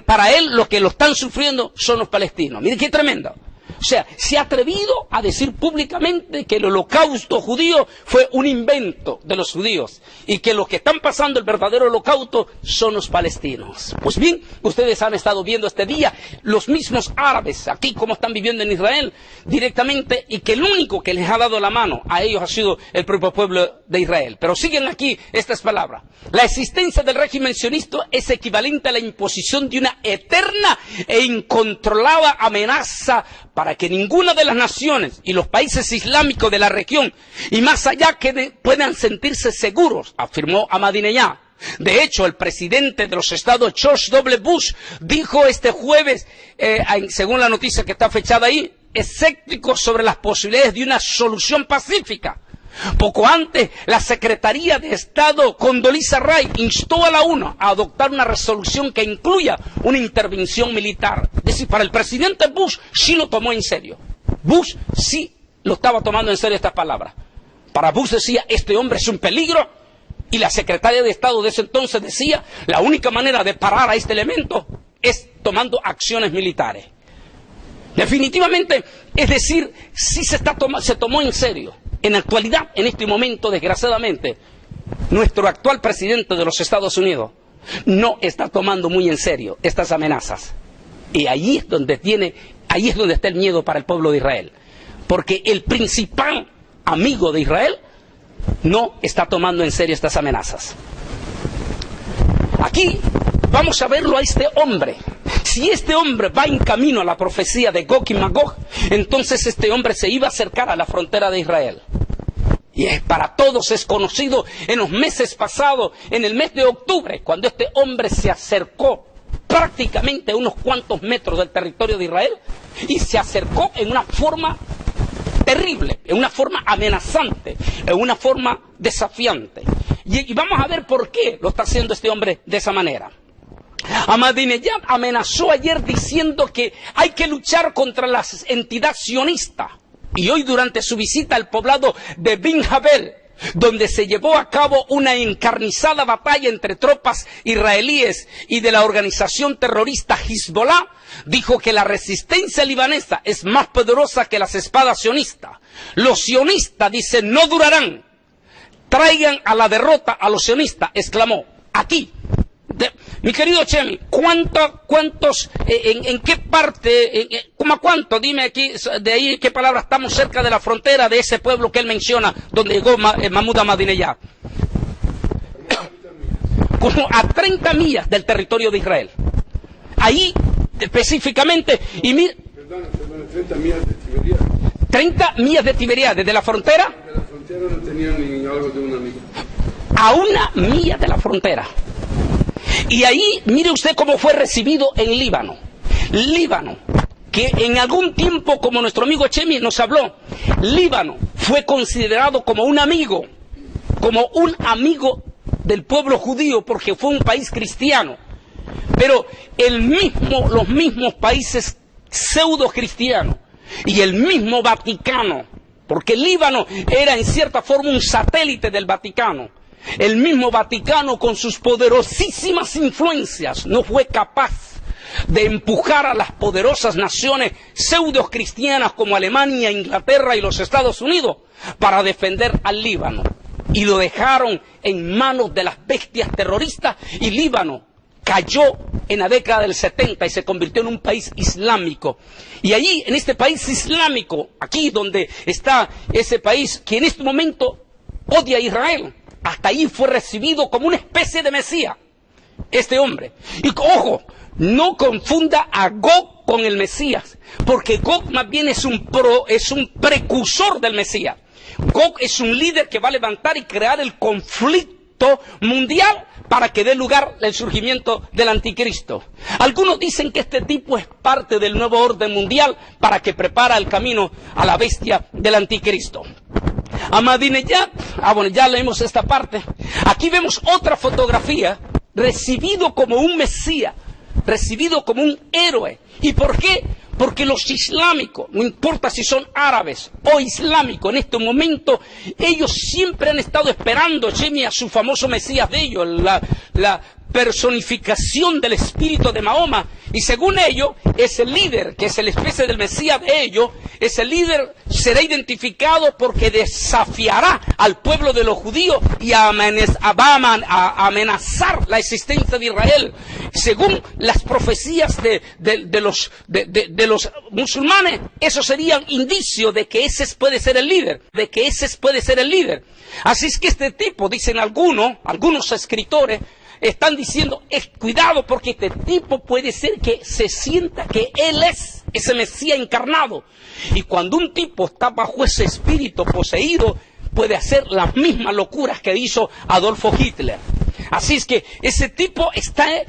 para él lo que lo están sufriendo son los palestinos. Miren qué tremendo. O sea, se ha atrevido a decir públicamente que el holocausto judío fue un invento de los judíos y que los que están pasando el verdadero holocausto son los palestinos. Pues bien, ustedes han estado viendo este día los mismos árabes aquí como están viviendo en Israel directamente, y que el único que les ha dado la mano a ellos ha sido el propio pueblo de Israel. Pero siguen aquí estas palabras: la existencia del régimen sionista es equivalente a la imposición de una eterna e incontrolada amenaza para que ninguna de las naciones y los países islámicos de la región y más allá puedan sentirse seguros, afirmó Ahmadinejad. De hecho, el presidente de los Estados, George W. Bush, dijo este jueves, según la noticia que está fechada ahí, escéptico sobre las posibilidades de una solución pacífica. Poco antes, la Secretaría de Estado Condoleezza Rice instó a la ONU a adoptar una resolución que incluya una intervención militar. Es decir, para el presidente Bush sí lo tomó en serio. Bush sí lo estaba tomando en serio estas palabras. Para Bush decía, este hombre es un peligro, y la Secretaria de Estado de ese entonces decía, la única manera de parar a este elemento es tomando acciones militares. Definitivamente, es decir, sí se tomó en serio. En la actualidad, en este momento, desgraciadamente, nuestro actual presidente de los Estados Unidos no está tomando muy en serio estas amenazas. Y ahí es donde está el miedo para el pueblo de Israel. Porque el principal amigo de Israel no está tomando en serio estas amenazas. Aquí vamos a verlo a este hombre. Si este hombre va en camino a la profecía de Gog y Magog, entonces este hombre se iba a acercar a la frontera de Israel. Y para todos es conocido en los meses pasados, en el mes de octubre, cuando este hombre se acercó prácticamente a unos cuantos metros del territorio de Israel, y se acercó en una forma terrible, en una forma amenazante, en una forma desafiante. Y vamos a ver por qué lo está haciendo este hombre de esa manera. Ahmadinejad amenazó ayer diciendo que hay que luchar contra la entidad sionista. Y hoy, durante su visita al poblado de Bin Jabel, donde se llevó a cabo una encarnizada batalla entre tropas israelíes y de la organización terrorista Hezbollah, dijo que la resistencia libanesa es más poderosa que las espadas sionistas. Los sionistas, dice, no durarán. Traigan a la derrota a los sionistas, exclamó. Aquí. Mi querido Chemi, ¿cuántos, en qué parte, como a cuánto, dime aquí, de ahí, qué palabra, estamos cerca de la frontera de ese pueblo que él menciona, donde llegó Mahmoud Ahmadinejad? Como a 30 millas del territorio de Israel. Ahí, específicamente, y mira... Perdón, 30 millas de Tiberiades. 30 millas de Tiberiades, desde la frontera. De la frontera no tenían ni algo de una milla. A 1 milla de la frontera. Y ahí, mire usted cómo fue recibido en Líbano. Líbano, que en algún tiempo, como nuestro amigo Chemi nos habló, Líbano fue considerado como un amigo del pueblo judío, porque fue un país cristiano. Pero los mismos países pseudo cristianos y el mismo Vaticano, porque Líbano era en cierta forma un satélite del Vaticano. El mismo Vaticano, con sus poderosísimas influencias, no fue capaz de empujar a las poderosas naciones pseudo cristianas como Alemania, Inglaterra y los Estados Unidos para defender al Líbano. Y lo dejaron en manos de las bestias terroristas, y Líbano cayó en la década del 70 y se convirtió en un país islámico. Y allí, en este país islámico, aquí donde está ese país que en este momento odia a Israel, hasta ahí fue recibido como una especie de Mesías. este hombre. Y ojo, no confunda a Gog con el Mesías, porque Gog más bien es un precursor del Mesías. Gog es un líder que va a levantar y crear el conflicto mundial para que dé lugar al surgimiento del anticristo. Algunos dicen que este tipo es parte del nuevo orden mundial para que prepara el camino a la bestia del anticristo. Ahmadinejad, bueno, ya leímos esta parte. Aquí vemos otra fotografía, recibido como un Mesías, recibido como un héroe. ¿Y por qué? Porque los islámicos, no importa si son árabes o islámicos, en este momento, ellos siempre han estado esperando, a su famoso Mesías de ellos, la personificación del espíritu de Mahoma. Y según ellos, ese líder, que es el especie del Mesías de ellos, ese líder será identificado porque desafiará al pueblo de los judíos y va a amenazar la existencia de Israel. Según las profecías de los musulmanes, eso serían indicios de que ese puede ser el líder, Así es que este tipo, dicen algunos escritores, están diciendo, cuidado, porque este tipo puede ser que se sienta que él es ese Mesías encarnado. Y cuando un tipo está bajo ese espíritu poseído, puede hacer las mismas locuras que hizo Adolfo Hitler. Así es que ese tipo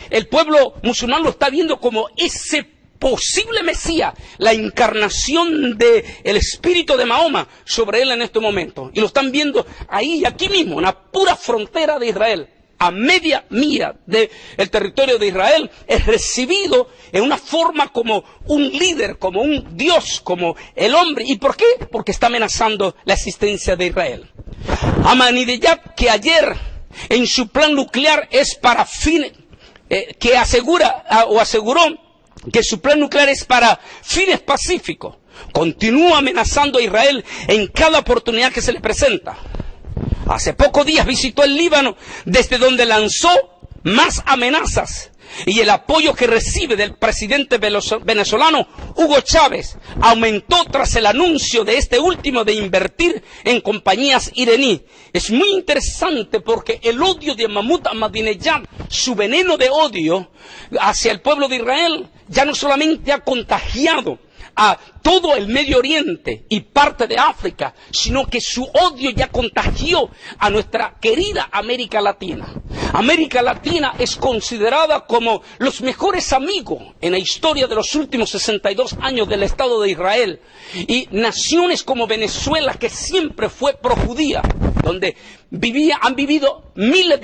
el pueblo musulmán lo está viendo como ese posible Mesías, la encarnación del espíritu de Mahoma sobre él en este momento. Y lo están viendo ahí y aquí mismo, en la pura frontera de Israel. A media milla del territorio de Israel, es recibido en una forma como un líder, como un Dios, como el hombre. ¿Y por qué? Porque está amenazando la existencia de Israel. Ahmadinejad, que ayer en su plan nuclear es para fines, aseguró que su plan nuclear es para fines pacíficos, continúa amenazando a Israel en cada oportunidad que se le presenta. Hace pocos días visitó el Líbano, desde donde lanzó más amenazas, y el apoyo que recibe del presidente venezolano Hugo Chávez aumentó tras el anuncio de este último de invertir en compañías iraníes. Es muy interesante porque el odio de Mahmoud Ahmadinejad, su veneno de odio hacia el pueblo de Israel, ya no solamente ha contagiado a todo el Medio Oriente y parte de África, sino que su odio ya contagió a nuestra querida América Latina. América Latina es considerada como los mejores amigos en la historia de los últimos 62 años del Estado de Israel. Y naciones como Venezuela, que siempre fue projudía, donde han vivido miles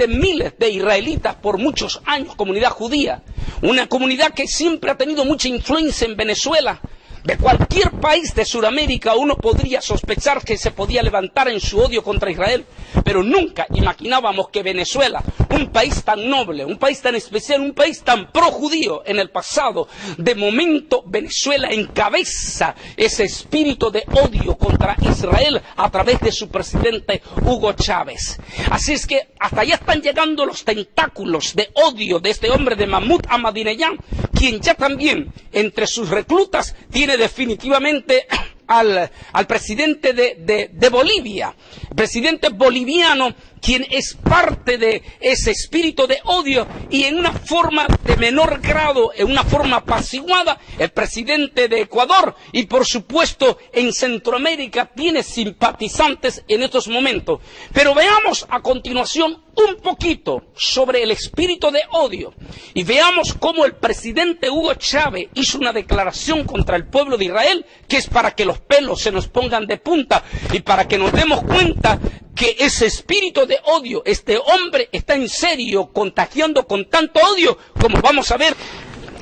de israelitas por muchos años, comunidad judía. Una comunidad que siempre ha tenido mucha influencia en Venezuela. De cualquier país de Sudamérica uno podría sospechar que se podía levantar en su odio contra Israel, pero nunca imaginábamos que Venezuela, un país tan noble, un país tan especial, un país tan projudío en el pasado, de momento Venezuela encabeza ese espíritu de odio contra Israel a través de su presidente Hugo Chávez. Así es que hasta allá están llegando los tentáculos de odio de este hombre, de Mahmoud Ahmadinejad, quien ya también entre sus reclutas tiene definitivamente al presidente de Bolivia, el presidente boliviano, quien es parte de ese espíritu de odio, y en una forma de menor grado, en una forma apaciguada, el presidente de Ecuador, y por supuesto en Centroamérica tiene simpatizantes en estos momentos. Pero veamos a continuación un poquito sobre el espíritu de odio y veamos cómo el presidente Hugo Chávez hizo una declaración contra el pueblo de Israel, que es para que los pelos se nos pongan de punta y para que nos demos cuenta que ese espíritu de odio, este hombre está en serio contagiando con tanto odio, como vamos a ver.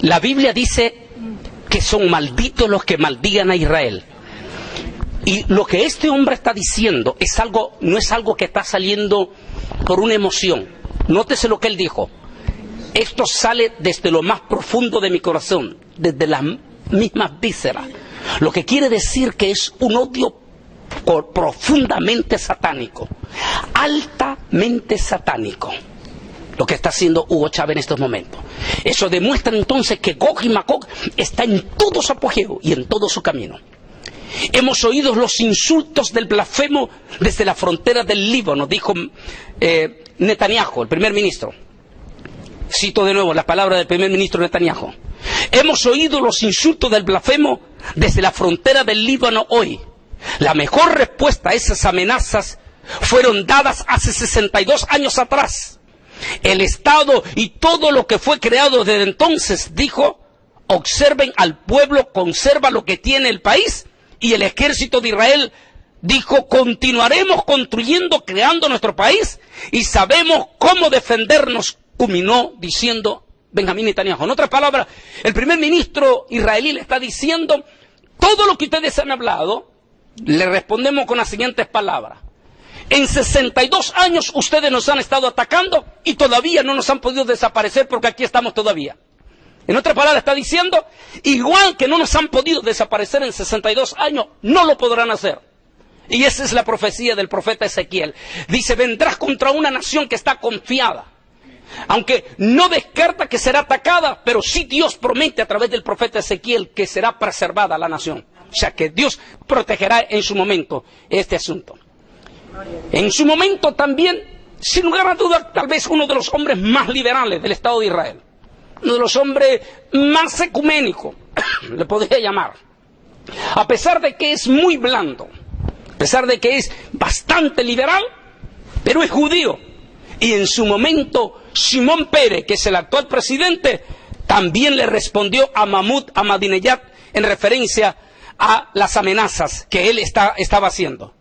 La Biblia dice que son malditos los que maldigan a Israel. Y lo que este hombre está diciendo no es algo que está saliendo por una emoción. Nótese lo que él dijo. Esto sale desde lo más profundo de mi corazón, desde las mismas vísceras. Lo que quiere decir que es un odio profundamente satánico, altamente satánico, lo que está haciendo Hugo Chávez en estos momentos. Eso demuestra entonces que Gog y Magog está en todo su apogeo y en todo su camino. Hemos oído los insultos del blasfemo desde la frontera del Líbano, dijo Netanyahu, el primer ministro. cito de nuevo la palabra del primer ministro Netanyahu, hemos oído los insultos del blasfemo desde la frontera del Líbano hoy. La mejor respuesta a esas amenazas fueron dadas hace 62 años atrás. El Estado y todo lo que fue creado desde entonces, dijo, observen al pueblo, conserva lo que tiene el país, y el ejército de Israel dijo, continuaremos construyendo, creando nuestro país, y sabemos cómo defendernos, culminó diciendo Benjamín Netanyahu. En otras palabras, el primer ministro israelí le está diciendo, todo lo que ustedes han hablado, le respondemos con las siguientes palabras. En 62 años ustedes nos han estado atacando y todavía no nos han podido desaparecer porque aquí estamos todavía. En otras palabras está diciendo, igual que no nos han podido desaparecer en 62 años, no lo podrán hacer. Y esa es la profecía del profeta Ezequiel. Dice, vendrás contra una nación que está confiada. Aunque no descarta que será atacada, pero sí Dios promete a través del profeta Ezequiel que será preservada la nación. O sea que Dios protegerá en su momento este asunto. En su momento también, sin lugar a dudas, tal vez uno de los hombres más liberales del Estado de Israel. Uno de los hombres más ecuménicos, le podría llamar. A pesar de que es muy blando, a pesar de que es bastante liberal, pero es judío. Y en su momento, Shimon Peres, que es el actual presidente, también le respondió a Mahmoud Ahmadinejad en referencia a las amenazas que él estaba haciendo.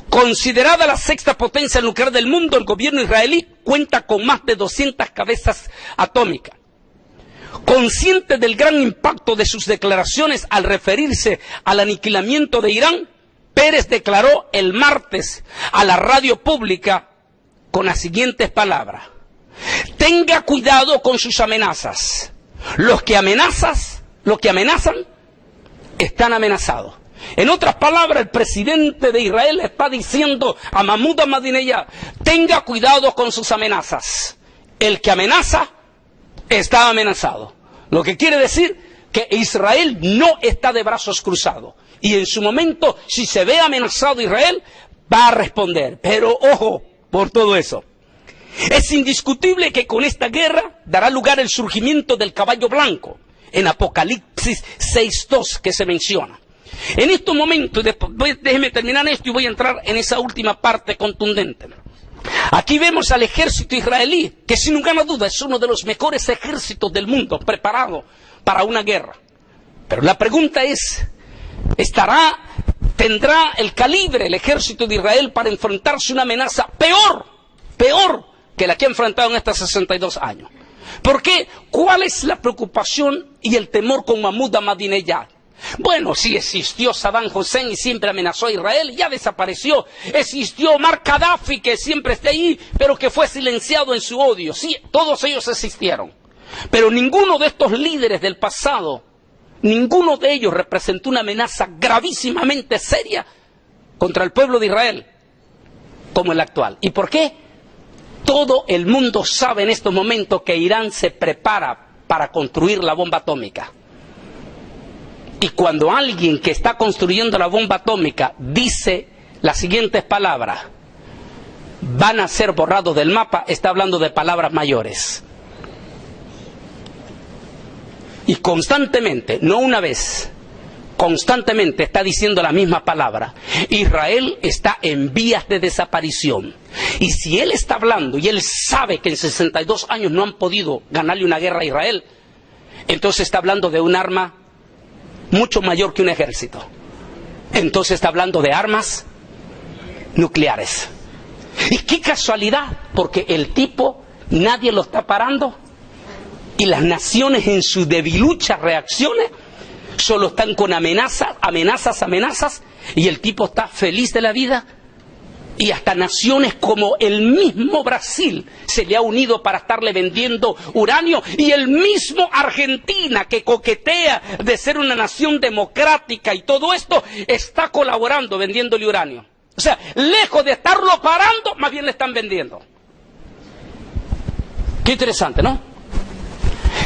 Considerada la sexta potencia nuclear del mundo, el gobierno israelí cuenta con más de 200 cabezas atómicas. Consciente del gran impacto de sus declaraciones al referirse al aniquilamiento de Irán, Peres declaró el martes a la radio pública con las siguientes palabras: tenga cuidado con sus amenazas. Los que amenazan están amenazados. En otras palabras, el presidente de Israel le está diciendo a Mahmoud Ahmadinejad, tenga cuidado con sus amenazas. El que amenaza está amenazado. Lo que quiere decir que Israel no está de brazos cruzados. Y en su momento, si se ve amenazado Israel, va a responder. Pero ojo por todo eso. Es indiscutible que con esta guerra dará lugar el surgimiento del caballo blanco en Apocalipsis 6:2 que se menciona. En estos momentos, déjeme terminar esto y voy a entrar en esa última parte contundente. Aquí vemos al ejército israelí, que sin lugar a duda es uno de los mejores ejércitos del mundo, preparado para una guerra. Pero la pregunta es, ¿tendrá el calibre el ejército de Israel para enfrentarse a una amenaza peor que la que ha enfrentado en estos 62 años? ¿Por qué? ¿Cuál es la preocupación y el temor con Mahmoud Ahmadinejad? Bueno, sí existió Saddam Hussein y siempre amenazó a Israel, ya desapareció. Existió Omar Gaddafi, que siempre está ahí, pero que fue silenciado en su odio. Sí, todos ellos existieron. Pero ninguno de estos líderes del pasado, ninguno de ellos representó una amenaza gravísimamente seria contra el pueblo de Israel, como el actual. ¿Y por qué? Todo el mundo sabe en estos momentos que Irán se prepara para construir la bomba atómica. Y cuando alguien que está construyendo la bomba atómica dice las siguientes palabras, van a ser borrados del mapa, está hablando de palabras mayores. Y constantemente, no una vez, constantemente está diciendo la misma palabra. Israel está en vías de desaparición. Y si él está hablando y él sabe que en 62 años no han podido ganarle una guerra a Israel, entonces está hablando de un arma mucho mayor que un ejército. Entonces está hablando de armas nucleares. Y qué casualidad, porque el tipo nadie lo está parando y las naciones en sus debiluchas reacciones solo están con amenazas, y el tipo está feliz de la vida. Y hasta naciones como el mismo Brasil se le ha unido para estarle vendiendo uranio, y el mismo Argentina, que coquetea de ser una nación democrática y todo esto, está colaborando vendiéndole uranio. O sea, lejos de estarlo parando, más bien le están vendiendo. Qué interesante, ¿no?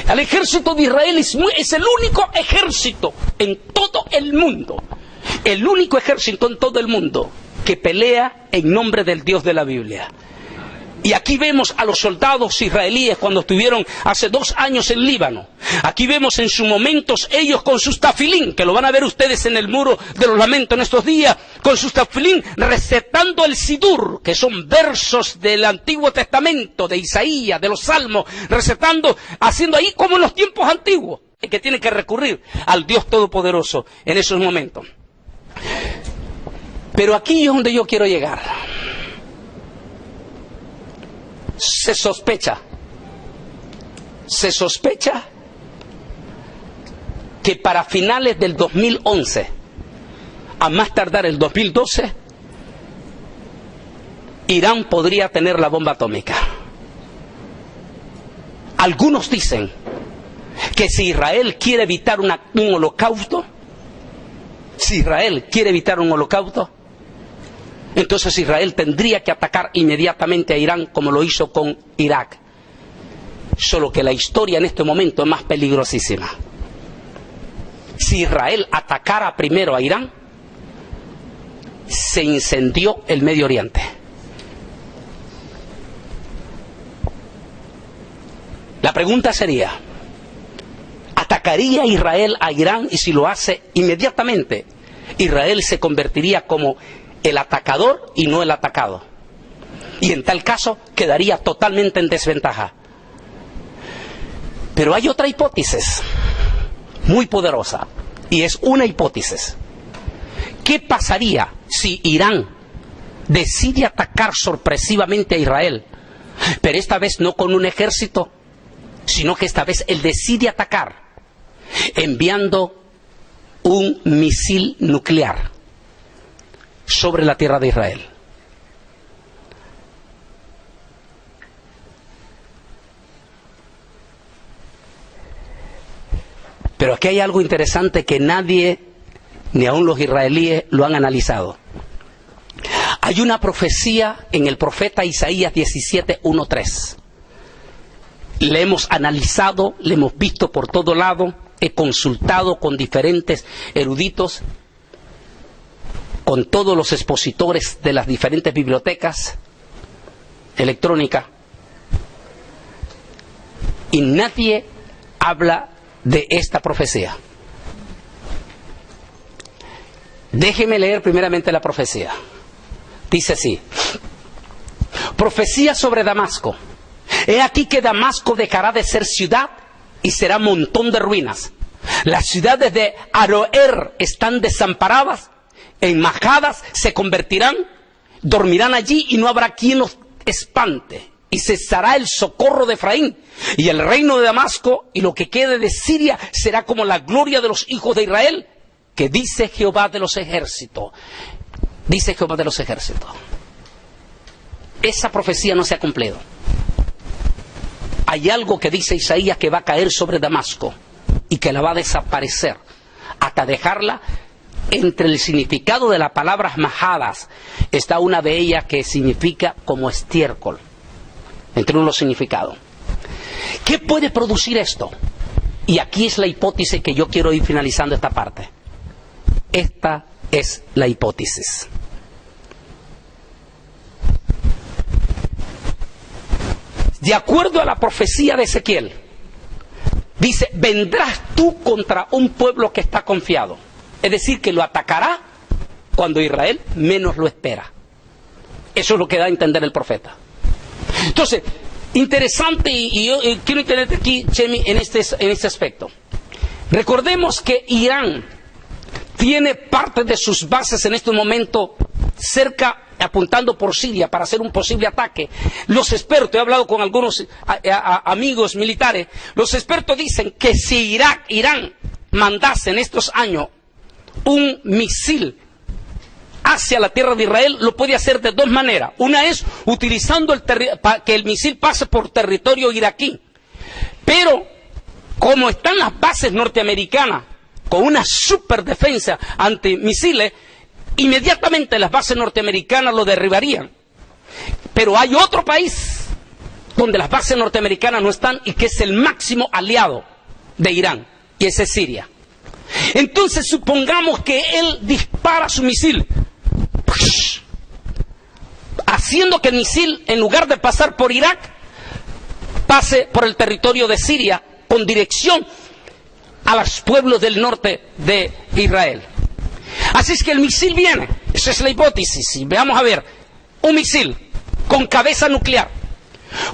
El ejército de Israel es el único ejército en todo el mundo, el único ejército en todo el mundo que pelea en nombre del Dios de la Biblia. Y aquí vemos a los soldados israelíes cuando estuvieron hace 2 años en Líbano. Aquí vemos en sus momentos ellos con sus tafilín, que lo van a ver ustedes en el muro de los lamentos en estos días, con sus tafilín recetando el Sidur, que son versos del Antiguo Testamento, de Isaías, de los Salmos, recetando, haciendo ahí como en los tiempos antiguos, que tienen que recurrir al Dios Todopoderoso en esos momentos. Pero aquí es donde yo quiero llegar. Se sospecha que para finales del 2011, a más tardar el 2012, Irán podría tener la bomba atómica. Algunos dicen que si Israel quiere evitar un holocausto, entonces Israel tendría que atacar inmediatamente a Irán como lo hizo con Irak. Solo que la historia en este momento es más peligrosísima. Si Israel atacara primero a Irán, se incendió el Medio Oriente. La pregunta sería, ¿atacaría Israel a Irán? Y si lo hace inmediatamente, Israel se convertiría como el atacador y no el atacado. Y en tal caso quedaría totalmente en desventaja. Pero hay otra hipótesis muy poderosa, y es una hipótesis. ¿Qué pasaría si Irán decide atacar sorpresivamente a Israel, pero esta vez no con un ejército, sino que esta vez él decide atacar enviando un misil nuclear sobre la tierra de Israel? Pero aquí hay algo interesante que nadie, ni aun los israelíes, lo han analizado. Hay una profecía en el profeta Isaías 17:1-3. Le hemos analizado, le hemos visto por todo lado, he consultado con diferentes eruditos, con todos los expositores de las diferentes bibliotecas electrónicas, y nadie habla de esta profecía. Déjeme leer primeramente la profecía. Dice así: profecía sobre Damasco. He aquí que Damasco dejará de ser ciudad y será montón de ruinas. Las ciudades de Aroer están desamparadas, enmajadas se convertirán, dormirán allí y no habrá quien los espante. Y cesará el socorro de Efraín, y el reino de Damasco y lo que quede de Siria será como la gloria de los hijos de Israel, que dice Jehová de los ejércitos. Dice Jehová de los ejércitos. Esa profecía no se ha cumplido. Hay algo que dice Isaías que va a caer sobre Damasco y que la va a desaparecer hasta dejarla. Entre el significado de las palabras majadas está una de ellas que significa como estiércol. Entre unos significados. ¿Qué puede producir esto? Y aquí es la hipótesis que yo quiero ir finalizando esta parte. Esta es la hipótesis. De acuerdo a la profecía de Ezequiel, dice: vendrás tú contra un pueblo que está confiado. Es decir, que lo atacará cuando Israel menos lo espera. Eso es lo que da a entender el profeta. Entonces, interesante, y yo quiero entender aquí, Chemi, en este aspecto. Recordemos que Irán tiene parte de sus bases en este momento cerca, apuntando por Siria para hacer un posible ataque. Los expertos, he hablado con algunos amigos militares, los expertos dicen que si Irán mandase en estos años un misil hacia la tierra de Israel, lo puede hacer de dos maneras. Una es utilizando que el misil pase por territorio iraquí. Pero, como están las bases norteamericanas con una super defensa antimisiles, inmediatamente las bases norteamericanas lo derribarían. Pero hay otro país donde las bases norteamericanas no están y que es el máximo aliado de Irán, y ese es Siria. Entonces supongamos que él dispara su misil haciendo que el misil, en lugar de pasar por Irak, pase por el territorio de Siria con dirección a los pueblos del norte de Israel. Así es que el misil viene, esa es la hipótesis, y veamos a ver, un misil con cabeza nuclear,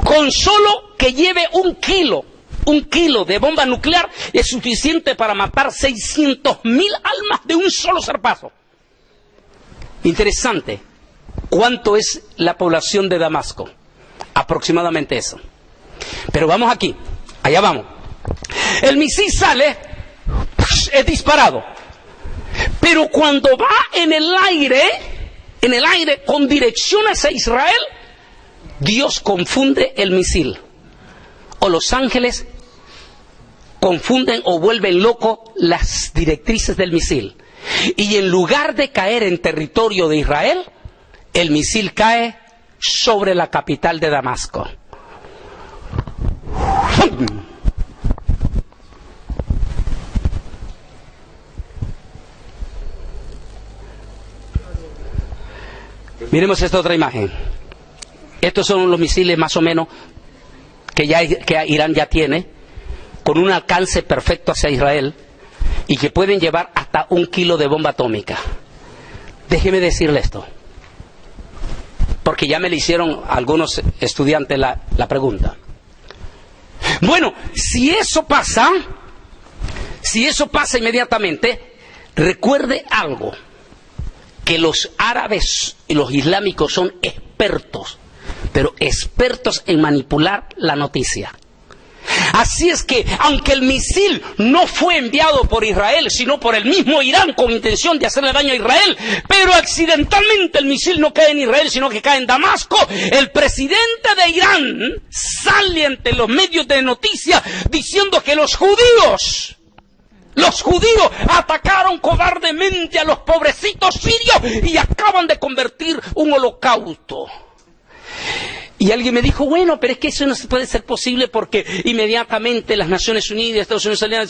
con solo que lleve un kilo de bomba nuclear, es suficiente para matar 600.000 almas de un solo zarpazo. Interesante, ¿cuánto es la población de Damasco? Aproximadamente eso. Pero vamos aquí, allá vamos. El misil sale, es disparado, pero cuando va en el aire con dirección hacia Israel, Dios confunde el misil, o los ángeles confunden o vuelven loco las directrices del misil, y en lugar de caer en territorio de Israel, el misil cae sobre la capital de Damasco. Miremos esta otra imagen. Estos son los misiles más o menos que Irán ya tiene, con un alcance perfecto hacia Israel y que pueden llevar hasta 1 kilo de bomba atómica. Déjeme decirle esto, porque ya me le hicieron algunos estudiantes la pregunta. Bueno, si eso pasa inmediatamente, recuerde algo, que los árabes y los islámicos son expertos, pero expertos en manipular la noticia. Así es que, aunque el misil no fue enviado por Israel, sino por el mismo Irán con intención de hacerle daño a Israel, pero accidentalmente el misil no cae en Israel, sino que cae en Damasco, el presidente de Irán sale ante los medios de noticias diciendo que los judíos atacaron cobardemente a los pobrecitos sirios y acaban de convertir un holocausto. Y alguien me dijo, bueno, pero es que eso no puede ser posible porque inmediatamente las Naciones Unidas, Estados Unidos,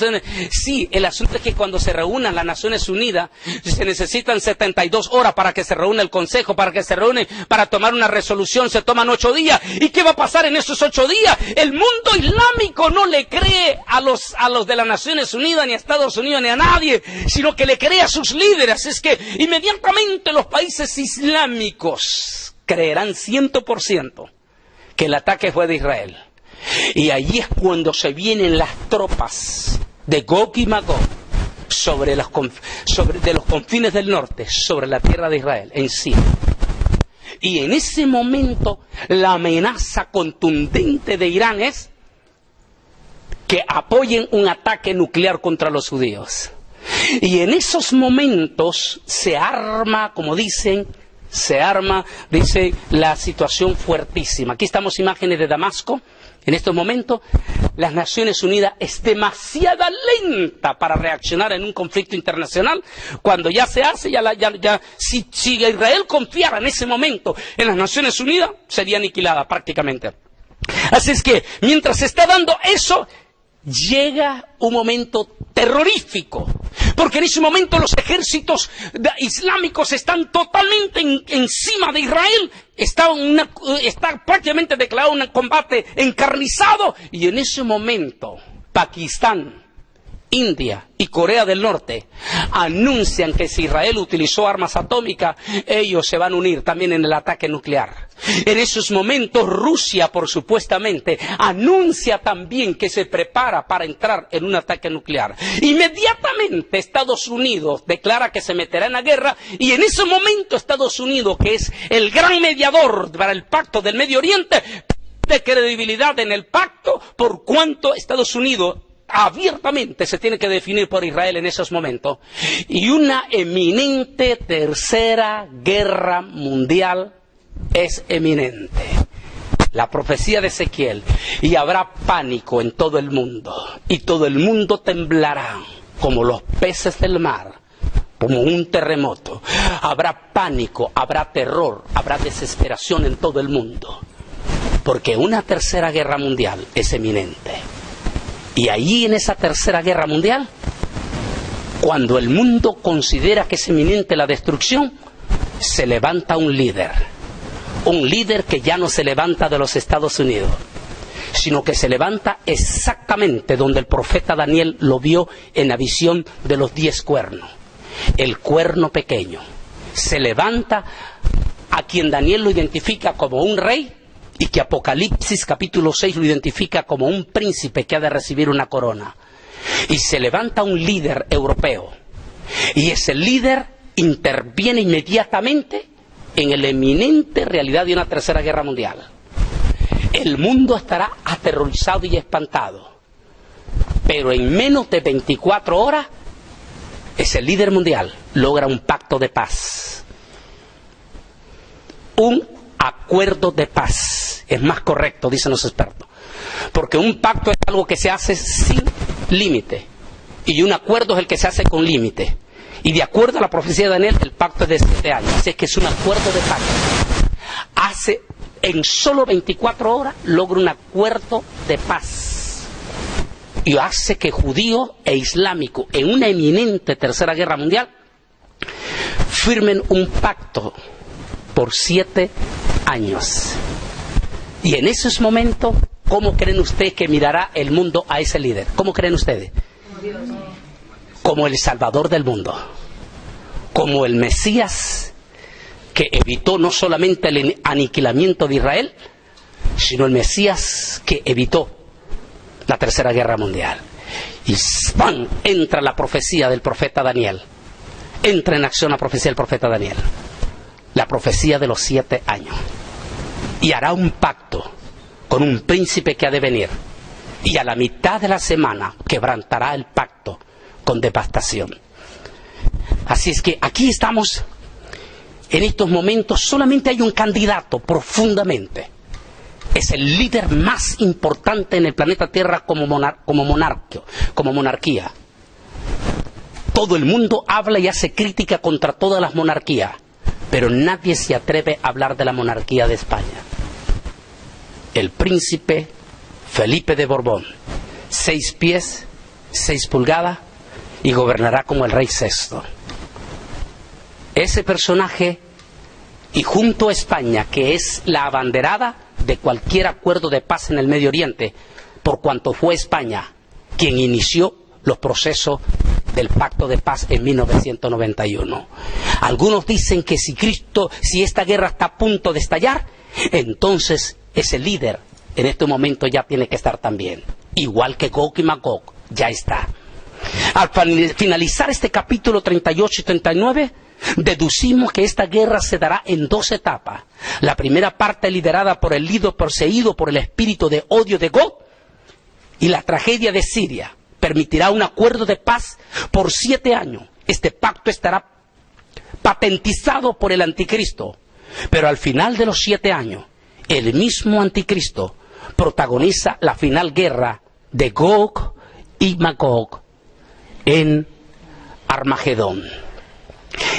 sí, el asunto es que cuando se reúnan las Naciones Unidas, se necesitan 72 horas para que se reúna el Consejo, para que se reúne, para tomar una resolución, se toman 8 días. ¿Y qué va a pasar en esos 8 días? El mundo islámico no le cree a los de las Naciones Unidas, ni a Estados Unidos, ni a nadie, sino que le cree a sus líderes. Es que inmediatamente los países islámicos creerán 100% que el ataque fue de Israel. Y allí es cuando se vienen las tropas de Gog y Magog de los confines del norte, sobre la tierra de Israel, en Siria. Y en ese momento la amenaza contundente de Irán es que apoyen un ataque nuclear contra los judíos. Y en esos momentos se arma, como dicen, dice, la situación fuertísima. Aquí estamos imágenes de Damasco. En estos momentos, las Naciones Unidas es demasiado lenta para reaccionar en un conflicto internacional. Cuando ya se hace, si Israel confiara en ese momento en las Naciones Unidas, sería aniquilada prácticamente. Así es que, mientras se está dando eso, llega un momento terrorífico, porque en ese momento los ejércitos islámicos están totalmente encima de Israel, está prácticamente declarado un combate encarnizado, y en ese momento Pakistán, India y Corea del Norte anuncian que si Israel utilizó armas atómicas, ellos se van a unir también en el ataque nuclear. En esos momentos Rusia, por supuestamente, anuncia también que se prepara para entrar en un ataque nuclear. Inmediatamente Estados Unidos declara que se meterá en la guerra, y en ese momento Estados Unidos, que es el gran mediador para el pacto del Medio Oriente, pierde credibilidad en el pacto, por cuanto Estados Unidos abiertamente se tiene que definir por Israel en esos momentos, y una eminente tercera guerra mundial es eminente. La profecía de Ezequiel, y habrá pánico en todo el mundo, y todo el mundo temblará como los peces del mar, como un terremoto. Habrá pánico, habrá terror, habrá desesperación en todo el mundo, porque una tercera guerra mundial es eminente. Y allí, en esa tercera guerra mundial, cuando el mundo considera que es inminente la destrucción, se levanta un líder Un líder que ya no se levanta de los Estados Unidos, sino que se levanta exactamente donde el profeta Daniel lo vio en la visión de los 10 cuernos. El cuerno pequeño. Se levanta a quien Daniel lo identifica como un rey y que Apocalipsis capítulo 6 lo identifica como un príncipe que ha de recibir una corona. Y se levanta un líder europeo. Y ese líder interviene inmediatamente en la eminente realidad de una tercera guerra mundial. El mundo estará aterrorizado y espantado. Pero en menos de 24 horas, ese líder mundial logra un pacto de paz. Un acuerdo de paz. Es más correcto, dicen los expertos. Porque un pacto es algo que se hace sin límite. Y un acuerdo es el que se hace con límite. Y de acuerdo a la profecía de Daniel, el pacto es de 7 años. Así es que es un acuerdo de paz. En solo 24 horas logra un acuerdo de paz. Y hace que judíos e islámicos en una eminente tercera guerra mundial firmen un pacto por 7 años. Y en esos momentos, ¿cómo creen ustedes que mirará el mundo a ese líder? ¿Cómo creen ustedes? Como el Salvador del mundo, como el Mesías que evitó no solamente el aniquilamiento de Israel, sino el Mesías que evitó la tercera guerra mundial. Y ¡pam!, entra la profecía del profeta Daniel. Entra en acción la profecía del profeta Daniel. La profecía de los 7 años. Y hará un pacto con un príncipe que ha de venir. Y a la mitad de la semana quebrantará el pacto con devastación. Así es que aquí estamos, en estos momentos solamente hay un candidato profundamente. Es el líder más importante en el planeta Tierra como monarquía. Todo el mundo habla y hace crítica contra todas las monarquías, pero nadie se atreve a hablar de la monarquía de España. El príncipe Felipe de Borbón, 6 pies, 6 pulgadas, y gobernará como el rey VI. Ese personaje, y junto a España, que es la abanderada de cualquier acuerdo de paz en el Medio Oriente, por cuanto fue España quien inició los procesos del pacto de paz en 1991. Algunos dicen que si esta guerra está a punto de estallar, entonces ese líder en este momento ya tiene que estar también. Igual que Gog y Magog, ya está. Al finalizar este capítulo 38 y 39, deducimos que esta guerra se dará en 2 etapas. La primera parte liderada por el líder poseído por el espíritu de odio de Gog, y la tragedia de Siria permitirá un acuerdo de paz por 7 años. Este pacto estará patentizado por el anticristo, pero al final de los 7 años, el mismo anticristo protagoniza la final guerra de Gog y Magog en Armagedón.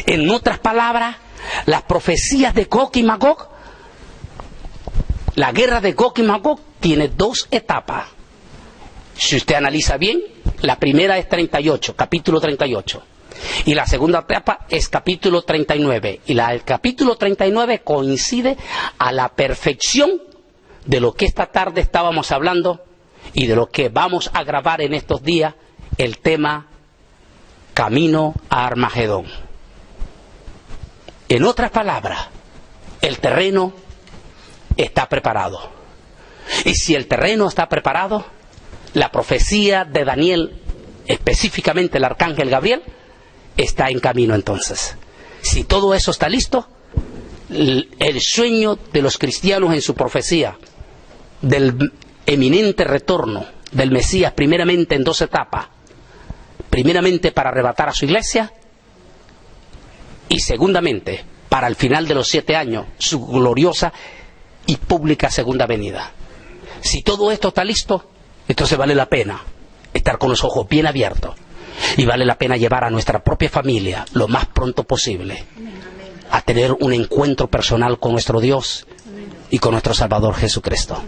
En otras palabras, las profecías de Gog y Magog, la guerra de Gog y Magog tiene 2 etapas. Si usted analiza bien, la primera es 38, capítulo 38. Y la segunda etapa es capítulo 39. Y el capítulo 39 coincide a la perfección de lo que esta tarde estábamos hablando y de lo que vamos a grabar en estos días, el tema Camino a Armagedón. En otras palabras, el terreno está preparado. Y si el terreno está preparado, la profecía de Daniel, específicamente el arcángel Gabriel, está en camino entonces. Si todo eso está listo, el sueño de los cristianos en su profecía del eminente retorno del Mesías, primeramente en 2 etapas, primeramente para arrebatar a su iglesia y segundamente para el final de los 7 años su gloriosa y pública segunda venida. Si todo esto está listo, entonces vale la pena estar con los ojos bien abiertos y vale la pena llevar a nuestra propia familia lo más pronto posible a tener un encuentro personal con nuestro Dios y con nuestro Salvador Jesucristo.